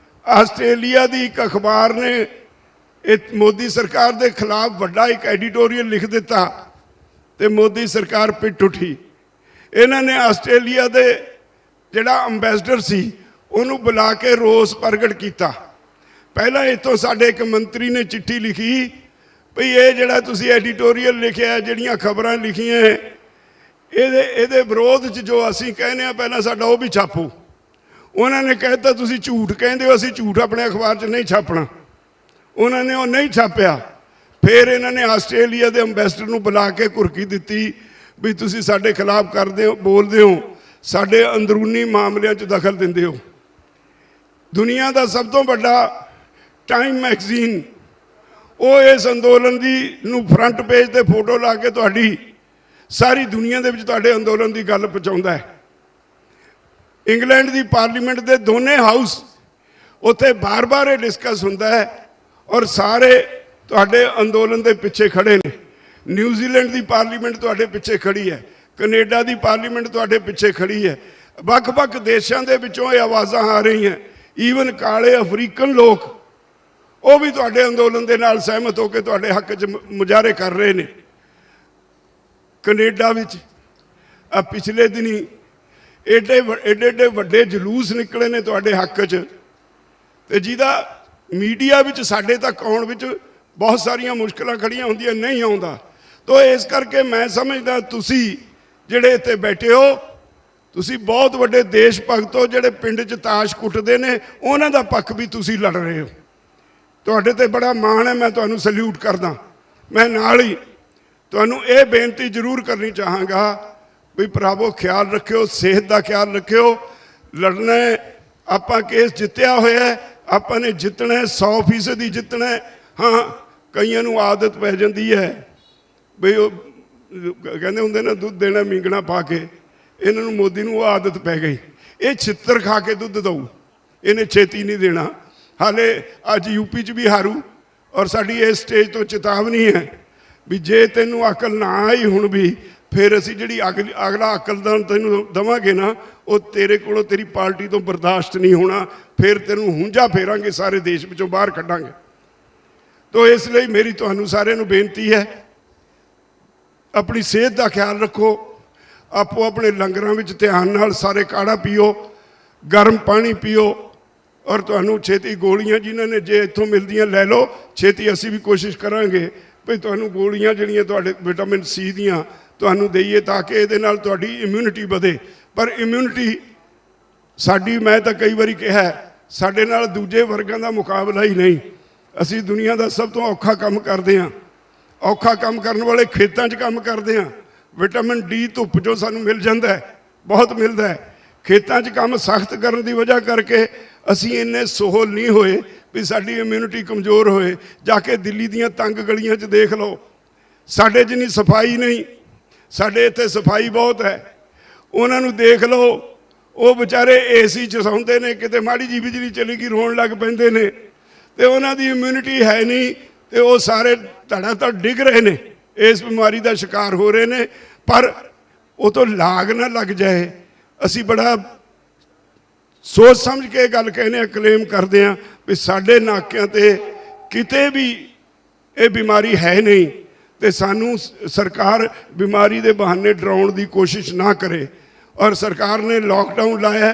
ਆਸਟ੍ਰੇਲੀਆ ਦੀ ਇੱਕ ਅਖਬਾਰ ਨੇ ਇਹ ਮੋਦੀ ਸਰਕਾਰ ਦੇ ਖਿਲਾਫ ਵੱਡਾ ਇੱਕ ਐਡੀਟੋਰੀਅਲ ਲਿਖ ਦਿੱਤਾ ਤੇ ਮੋਦੀ ਸਰਕਾਰ ਪਿੱਟ ਉੱਠੀ। ਇਹਨਾਂ ਨੇ ਆਸਟ੍ਰੇਲੀਆ ਦੇ ਜਿਹੜਾ ਅੰਬੈਸਡਰ ਸੀ ਉਹਨੂੰ ਬੁਲਾ ਕੇ ਰੋਸ ਪ੍ਰਗਟ ਕੀਤਾ। ਪਹਿਲਾਂ ਇੱਥੋਂ ਸਾਡੇ ਇੱਕ ਮੰਤਰੀ ਨੇ ਚਿੱਠੀ ਲਿਖੀ ਵੀ ਇਹ ਜਿਹੜਾ ਤੁਸੀਂ ਐਡੀਟੋਰੀਅਲ ਲਿਖਿਆ, ਜਿਹੜੀਆਂ ਖਬਰਾਂ ਲਿਖੀਆਂ ਇਹਦੇ ਵਿਰੋਧ 'ਚ ਜੋ ਅਸੀਂ ਕਹਿੰਦੇ ਹਾਂ ਪਹਿਲਾਂ ਸਾਡਾ ਉਹ ਵੀ ਛਾਪੋ। ਉਹਨਾਂ ਨੇ ਕਹਿਤਾ ਤੁਸੀਂ ਝੂਠ ਕਹਿੰਦੇ ਹੋ, ਅਸੀਂ ਝੂਠ ਆਪਣੇ ਅਖਬਾਰ 'ਚ ਨਹੀਂ ਛਾਪਣਾ। ਉਹਨਾਂ ਨੇ ਉਹ ਨਹੀਂ ਛਾਪਿਆ। ਫਿਰ ਇਹਨਾਂ ਨੇ ਆਸਟ੍ਰੇਲੀਆ ਦੇ ਅੰਬੈਸਡਰ ਨੂੰ ਬੁਲਾ ਕੇ ਘੁਰਕੀ ਦਿੱਤੀ ਵੀ ਤੁਸੀਂ ਸਾਡੇ ਖਿਲਾਫ ਕਰਦੇ ਹੋ, ਬੋਲਦੇ ਹੋ, ਸਾਡੇ ਅੰਦਰੂਨੀ ਮਾਮਲਿਆਂ 'ਚ ਦਖਲ ਦਿੰਦੇ ਹੋ। ਦੁਨੀਆ ਦਾ ਸਭ ਤੋਂ ਵੱਡਾ ਟਾਈਮ ਮੈਗਜ਼ੀਨ ਉਹ ਇਸ ਅੰਦੋਲਨ ਦੀ ਨੂੰ ਫਰੰਟ ਪੇਜ ਤੇ ਫੋਟੋ ਲਾ ਕੇ ਤੁਹਾਡੀ ਸਾਰੀ ਦੁਨੀਆ ਦੇ ਵਿੱਚ ਤੁਹਾਡੇ ਅੰਦੋਲਨ ਦੀ ਗੱਲ ਪਹੁੰਚਾਉਂਦਾ ਹੈ। ਇੰਗਲੈਂਡ ਦੀ ਪਾਰਲੀਮੈਂਟ ਦੇ ਦੋਨੇ ਹਾਊਸ ਉੱਥੇ ਬਾਰ-ਬਾਰ ਇਹ ਡਿਸਕਸ ਹੁੰਦਾ ਹੈ ਔਰ ਸਾਰੇ ਤੁਹਾਡੇ ਅੰਦੋਲਨ ਦੇ ਪਿੱਛੇ ਖੜੇ ਨੇ। ਨਿਊਜ਼ੀਲੈਂਡ ਦੀ ਪਾਰਲੀਮੈਂਟ ਤੁਹਾਡੇ ਪਿੱਛੇ ਖੜੀ ਹੈ, ਕੈਨੇਡਾ ਦੀ ਪਾਰਲੀਮੈਂਟ ਤੁਹਾਡੇ ਪਿੱਛੇ ਖੜੀ ਹੈ। ਵੱਖ-ਵੱਖ ਦੇਸ਼ਾਂ ਦੇ ਵਿੱਚੋਂ ਇਹ ਆਵਾਜ਼ਾਂ ਆ ਰਹੀਆਂ। ਈਵਨ ਕਾਲੇ ਅਫਰੀਕਨ ਲੋਕ ਉਹ ਵੀ ਤੁਹਾਡੇ ਅੰਦੋਲਨ ਦੇ ਨਾਲ ਸਹਿਮਤ ਹੋ ਕੇ ਤੁਹਾਡੇ ਹੱਕ 'ਚ ਮੁਜ਼ਾਹਰੇ ਕਰ ਰਹੇ ਨੇ। ਕੈਨੇਡਾ ਵਿੱਚ ਪਿਛਲੇ ਦਿਨੀ ਏਡੇ ਵੱਡੇ ਜਲੂਸ ਨਿਕਲੇ ਨੇ ਤੁਹਾਡੇ ਹੱਕ 'ਚ ਤੇ ਜਿਹਦਾ ਮੀਡੀਆ ਵਿੱਚ ਸਾਡੇ ਤੱਕ ਆਉਣ ਵਿੱਚ ਬਹੁਤ ਸਾਰੀਆਂ ਮੁਸ਼ਕਲਾਂ ਖੜੀਆਂ ਹੁੰਦੀਆਂ, ਨਹੀਂ ਆਉਂਦਾ। ਤੋ ਇਸ ਕਰਕੇ ਮੈਂ ਸਮਝਦਾ ਤੁਸੀਂ ਜਿਹੜੇ ਇੱਥੇ ਬੈਠੇ ਹੋ ਤੁਸੀਂ ਬਹੁਤ ਵੱਡੇ ਦੇਸ਼ ਭਗਤ ਹੋ। ਜਿਹੜੇ ਪਿੰਡ 'ਚ ਤਾਸ਼ ਕੁੱਟਦੇ ਨੇ ਉਹਨਾਂ ਦਾ ਪੱਖ ਵੀ ਤੁਸੀਂ ਲੜ ਰਹੇ ਹੋ। ਤੁਹਾਡੇ ਤੇ ਬੜਾ ਮਾਣ ਹੈ, ਮੈਂ ਤੁਹਾਨੂੰ ਸੈਲਿਊਟ ਕਰਦਾ। ਮੈਂ ਨਾਲ ਹੀ ਤੁਹਾਨੂੰ ਇਹ ਬੇਨਤੀ ਜ਼ਰੂਰ ਕਰਨੀ ਚਾਹਾਂਗਾ ਵੀ ਭਰਾਵੋ ਖਿਆਲ ਰੱਖਿਓ, ਸਿਹਤ ਦਾ ਖਿਆਲ ਰੱਖਿਓ। ਲੜਨਾ ਆਪਾਂ ਕੇਸ ਜਿੱਤਿਆ ਹੋਇਆ, ਆਪਾਂ ਨੇ ਜਿੱਤਣਾ 100% ਹੀ ਜਿੱਤਣਾ। ਹਾਂ, ਕਈਆਂ ਨੂੰ ਆਦਤ ਪੈ ਜਾਂਦੀ ਹੈ ਬਈ ਉਹ ਕਹਿੰਦੇ ਹੁੰਦੇ ਨਾ ਦੁੱਧ ਦੇਣਾ ਮੀਂਗਣਾ ਪਾ ਕੇ। ਇਹਨਾਂ ਨੂੰ ਮੋਦੀ ਨੂੰ ਉਹ ਆਦਤ ਪੈ ਗਈ, ਇਹ ਛਿੱਤਰ ਖਾ ਕੇ ਦੁੱਧ ਦਊ, ਇਹਨੇ ਛੇਤੀ ਨਹੀਂ ਦੇਣਾ। ਹਾਲੇ ਅੱਜ ਯੂਪੀ 'ਚ ਵੀ ਹਾਰੂ ਔਰ ਸਾਡੀ ਇਸ ਸਟੇਜ ਤੋਂ ਚੇਤਾਵਨੀ ਹੈ ਵੀ ਜੇ ਤੈਨੂੰ ਅਕਲ ਨਾ ਆਈ ਹੁਣ ਵੀ, ਫਿਰ ਅਸੀਂ ਜਿਹੜੀ ਅਗਲਾ ਅਕਲਦਾਨ ਤੈਨੂੰ ਦੇਵਾਂਗੇ ਨਾ ਉਹ ਤੇਰੇ ਕੋਲੋਂ ਤੇਰੀ ਪਾਰਟੀ ਤੋਂ ਬਰਦਾਸ਼ਤ ਨਹੀਂ ਹੋਣਾ। ਫਿਰ ਤੈਨੂੰ ਹੁੰਝਾ ਫੇਰਾਂਗੇ, ਸਾਰੇ ਦੇਸ਼ ਵਿੱਚੋਂ ਬਾਹਰ ਕੱਢਾਂਗੇ। ਤੋ ਇਸ ਲਈ ਮੇਰੀ ਤੁਹਾਨੂੰ ਸਾਰਿਆਂ ਨੂੰ ਬੇਨਤੀ ਹੈ ਆਪਣੀ ਸਿਹਤ ਦਾ ਖਿਆਲ ਰੱਖੋ। ਆਪੋ ਆਪਣੇ ਲੰਗਰਾਂ ਵਿੱਚ ਧਿਆਨ ਨਾਲ ਸਾਰੇ ਕਾੜਾ ਪੀਓ, ਗਰਮ ਪਾਣੀ ਪੀਓ ਔਰ ਤੁਹਾਨੂੰ ਛੇਤੀ ਗੋਲੀਆਂ ਜਿਨ੍ਹਾਂ ਨੇ ਜੇ ਇੱਥੋਂ ਮਿਲਦੀਆਂ ਲੈ ਲਓ। ਛੇਤੀ ਅਸੀਂ ਵੀ ਕੋਸ਼ਿਸ਼ ਕਰਾਂਗੇ ਵੀ ਤੁਹਾਨੂੰ ਗੋਲੀਆਂ ਜਿਹੜੀਆਂ ਤੁਹਾਡੇ ਵਿਟਾਮਿਨ ਸੀ ਦੀਆਂ ਤੁਹਾਨੂੰ ਦਈਏ ਤਾਂ ਕਿ ਇਹਦੇ ਨਾਲ ਤੁਹਾਡੀ ਇਮਿਊਨਿਟੀ ਵਧੇ। ਪਰ ਇਮਿਊਨਿਟੀ ਸਾਡੀ, ਮੈਂ ਤਾਂ ਕਈ ਵਾਰੀ ਕਿਹਾ, ਸਾਡੇ ਨਾਲ ਦੂਜੇ ਵਰਗਾਂ ਦਾ ਮੁਕਾਬਲਾ ਹੀ ਨਹੀਂ। ਅਸੀਂ ਦੁਨੀਆ ਦਾ ਸਭ ਤੋਂ ਔਖਾ ਕੰਮ ਕਰਦੇ ਹਾਂ। ਔਖਾ ਕੰਮ ਕਰਨ ਵਾਲੇ ਖੇਤਾਂ 'ਚ ਕੰਮ ਕਰਦੇ ਹਾਂ। ਵਿਟਾਮਿਨ ਡੀ ਧੁੱਪ 'ਚੋਂ ਸਾਨੂੰ ਮਿਲ ਜਾਂਦਾ ਹੈ, ਬਹੁਤ ਮਿਲਦਾ ਹੈ। ਖੇਤਾਂ 'ਚ ਕੰਮ ਸਖਤ ਕਰਨ ਦੀ ਵਜ੍ਹਾ ਕਰਕੇ ਅਸੀਂ ਇੰਨੇ ਸੋਹਲ ਨਹੀਂ ਹੋਏ ਵੀ ਸਾਡੀ ਇਮਿਊਨਿਟੀ ਕਮਜ਼ੋਰ ਹੋਏ। ਜਾ ਕੇ ਦਿੱਲੀ ਦੀਆਂ ਤੰਗ ਗਲੀਆਂ 'ਚ ਦੇਖ ਲਓ, ਸਾਡੇ ਜਿੰਨੀ ਸਫਾਈ ਨਹੀਂ। ਸਾਡੇ ਇੱਥੇ ਸਫਾਈ ਬਹੁਤ ਹੈ। ਉਹਨਾਂ ਨੂੰ ਦੇਖ ਲਓ, ਉਹ ਵਿਚਾਰੇ ਏਸੀ 'ਚ ਸੌਂਦੇ ਨੇ, ਕਿਤੇ ਮਾੜੀ ਜਿਹੀ ਬਿਜਲੀ ਚਲੀ ਗਈ ਰੋਣ ਲੱਗ ਪੈਂਦੇ ਨੇ ਤੇ ਉਹਨਾਂ ਦੀ ਇਮਿਊਨਿਟੀ ਹੈ ਨਹੀਂ ਤੇ ਉਹ ਸਾਰੇ ਧੜਾ ਧੜ ਡਿੱਗ ਰਹੇ ਨੇ, ਇਸ ਬਿਮਾਰੀ ਦਾ ਸ਼ਿਕਾਰ ਹੋ ਰਹੇ ਨੇ। ਪਰ ਉਹ ਤੋਂ ਲਾਗ ਨਾ ਲੱਗ ਜਾਏ। ਅਸੀਂ ਬੜਾ ਸੋਚ ਸਮਝ ਕੇ ਗੱਲ ਕਹਿੰਦੇ ਹਾਂ, ਕਲੇਮ ਕਰਦੇ ਹਾਂ ਵੀ ਸਾਡੇ ਨਾਕਿਆਂ ਤੇ ਕਿਤੇ ਵੀ ਇਹ ਬਿਮਾਰੀ ਹੈ ਨਹੀਂ ਤੇ ਸਾਨੂੰ ਸਰਕਾਰ ਬਿਮਾਰੀ ਦੇ ਬਹਾਨੇ ਡਰਾਉਣ ਦੀ ਕੋਸ਼ਿਸ਼ ਨਾ ਕਰੇ। ਔਰ ਸਰਕਾਰ ਨੇ ਲੋਕਡਾਊਨ ਲਾਇਆ,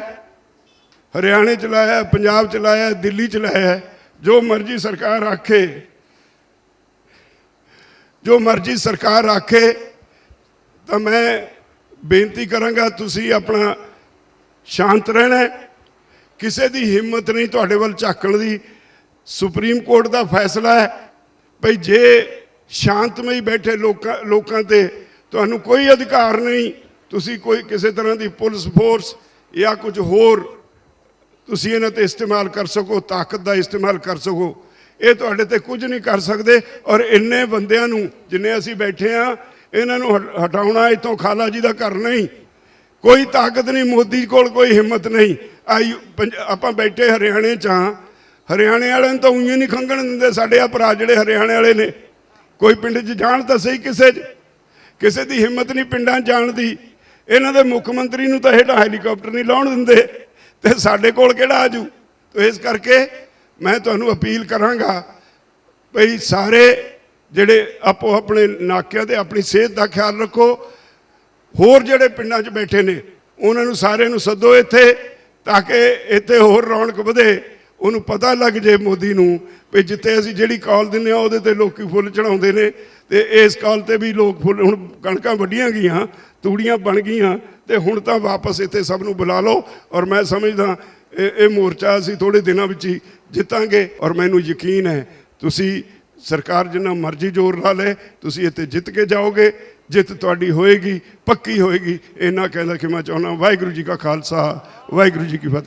ਹਰਿਆਣੇ 'ਚ ਲਾਇਆ, ਪੰਜਾਬ 'ਚ ਲਾਇਆ, ਦਿੱਲੀ 'ਚ ਲਾਇਆ। ਜੋ ਮਰਜ਼ੀ ਸਰਕਾਰ ਆਖੇ, ਜੋ ਮਰਜ਼ੀ ਸਰਕਾਰ ਆਖੇ, ਤਾਂ ਮੈਂ ਬੇਨਤੀ ਕਰਾਂਗਾ ਤੁਸੀਂ ਆਪਣਾ ਸ਼ਾਂਤ ਰਹਿਣਾ। ਕਿਸੇ ਦੀ ਹਿੰਮਤ ਨਹੀਂ ਤੁਹਾਡੇ ਵੱਲ ਝਾਕਣ ਦੀ। ਸੁਪਰੀਮ ਕੋਰਟ ਦਾ ਫੈਸਲਾ ਹੈ ਭਈ ਜੇ ਸ਼ਾਂਤਮਈ ਬੈਠੇ ਲੋਕਾਂ ਤੇ ਤੁਹਾਨੂੰ ਕੋਈ ਅਧਿਕਾਰ ਨਹੀਂ, ਤੁਸੀਂ ਕੋਈ ਕਿਸੇ ਤਰ੍ਹਾਂ ਦੀ ਪੁਲਿਸ ਫੋਰਸ ਜਾਂ ਕੁਝ ਹੋਰ ਤੁਸੀਂ ਇਹਨਾਂ ਤੇ ਇਸਤੇਮਾਲ ਕਰ ਸਕੋ, ਤਾਕਤ ਦਾ ਇਸਤੇਮਾਲ ਕਰ ਸਕੋ। ਇਹ ਤੁਹਾਡੇ ਤੇ ਕੁਝ ਨਹੀਂ ਕਰ ਸਕਦੇ। ਔਰ ਇੰਨੇ ਬੰਦਿਆਂ ਨੂੰ ਜਿੰਨੇ ਅਸੀਂ ਬੈਠੇ ਹਾਂ, ਇਹਨਾਂ ਨੂੰ ਹਟਾਉਣਾ ਇੱਥੋਂ ਖਾਲਾ ਜੀ ਦਾ ਘਰ ਨਹੀਂ। ਕੋਈ ਤਾਕਤ ਨਹੀਂ, ਮੋਦੀ ਕੋਲ ਕੋਈ ਹਿੰਮਤ ਨਹੀਂ। ਆਪਾਂ ਬੈਠੇ ਹਰਿਆਣੇ 'ਚ ਹਾਂ, ਹਰਿਆਣੇ ਵਾਲਿਆਂ ਨੂੰ ਤਾਂ ਊਂ ਨਹੀਂ ਖੰਘਣ ਦਿੰਦੇ। ਸਾਡੇ ਆ ਭਰਾ ਜਿਹੜੇ ਹਰਿਆਣੇ ਵਾਲੇ ਨੇ, ਕੋਈ ਪਿੰਡ 'ਚ ਜਾਣ ਤਾਂ ਸਹੀ, ਕਿਸੇ ਦੀ ਹਿੰਮਤ ਨਹੀਂ ਪਿੰਡਾਂ 'ਚ ਜਾਣ ਦੀ। ਇਹਨਾਂ ਦੇ ਮੁੱਖ ਮੰਤਰੀ ਨੂੰ ਤਾਂ ਹੇਠਾਂ ਹੈਲੀਕਾਪਟਰ ਨਹੀਂ ਲਾਉਣ ਦਿੰਦੇ ਤੇ ਸਾਡੇ ਕੋਲ ਕਿਹੜਾ ਆਜੂ। ਤੇ ਇਸ ਕਰਕੇ ਮੈਂ ਤੁਹਾਨੂੰ ਅਪੀਲ ਕਰਾਂਗਾ ਭਈ ਸਾਰੇ ਜਿਹੜੇ ਆਪੋ ਆਪਣੇ ਨਾਕਿਆਂ ਤੇ ਆਪਣੀ ਸਿਹਤ ਦਾ ਖਿਆਲ ਰੱਖੋ। ਹੋਰ ਜਿਹੜੇ ਪਿੰਡਾਂ 'ਚ ਬੈਠੇ ਨੇ ਉਹਨਾਂ ਨੂੰ ਸਾਰਿਆਂ ਨੂੰ ਸੱਦੋ ਇੱਥੇ, ਤਾਂ ਕਿ ਇੱਥੇ ਹੋਰ ਰੌਣਕ ਵਧੇ। ਉਹਨੂੰ ਪਤਾ ਲੱਗ ਜੇ ਮੋਦੀ ਨੂੰ ਵੀ ਜਿੱਥੇ ਅਸੀਂ ਜਿਹੜੀ ਕਾਲ ਦਿੰਦੇ ਹਾਂ ਉਹਦੇ ਤੇ ਲੋਕੀ ਫੁੱਲ ਚੜਾਉਂਦੇ ਨੇ, ਤੇ ਇਸ ਕਾਲ ਤੇ ਵੀ ਲੋਕ ਫੁੱਲ, ਹੁਣ ਕਣਕਾਂ ਵੱਢੀਆਂ ਗਈਆਂ, ਤੂੜੀਆਂ ਬਣ ਗਈਆਂ, ਤੇ ਹੁਣ ਤਾਂ ਵਾਪਸ ਇੱਥੇ ਸਭ ਨੂੰ ਬੁਲਾ ਲਓ। ਔਰ ਮੈਂ ਸਮਝਦਾ ਇਹ ਮੋਰਚਾ ਅਸੀਂ ਥੋੜ੍ਹੇ ਦਿਨਾਂ ਵਿੱਚ ਹੀ ਜਿੱਤਾਂਗੇ। ਔਰ ਮੈਨੂੰ ਯਕੀਨ ਹੈ ਤੁਸੀਂ ਸਰਕਾਰ ਜਿੰਨਾ ਮਰਜ਼ੀ ਜ਼ੋਰ ਲਾ ਲੇ, ਤੁਸੀਂ ਇੱਥੇ ਜਿੱਤ ਕੇ ਜਾਓਗੇ। ਜਿੱਤ ਤੁਹਾਡੀ ਹੋਏਗੀ, ਪੱਕੀ ਹੋਏਗੀ। ਇੰਨਾ ਕਹਿੰਦਾ ਕਿ ਮੈਂ ਚਾਹੁੰਦਾ। ਵਾਹਿਗੁਰੂ ਜੀ ਕਾ ਖਾਲਸਾ, ਵਾਹਿਗੁਰੂ ਜੀ ਕੀ ਫਤਿਹ।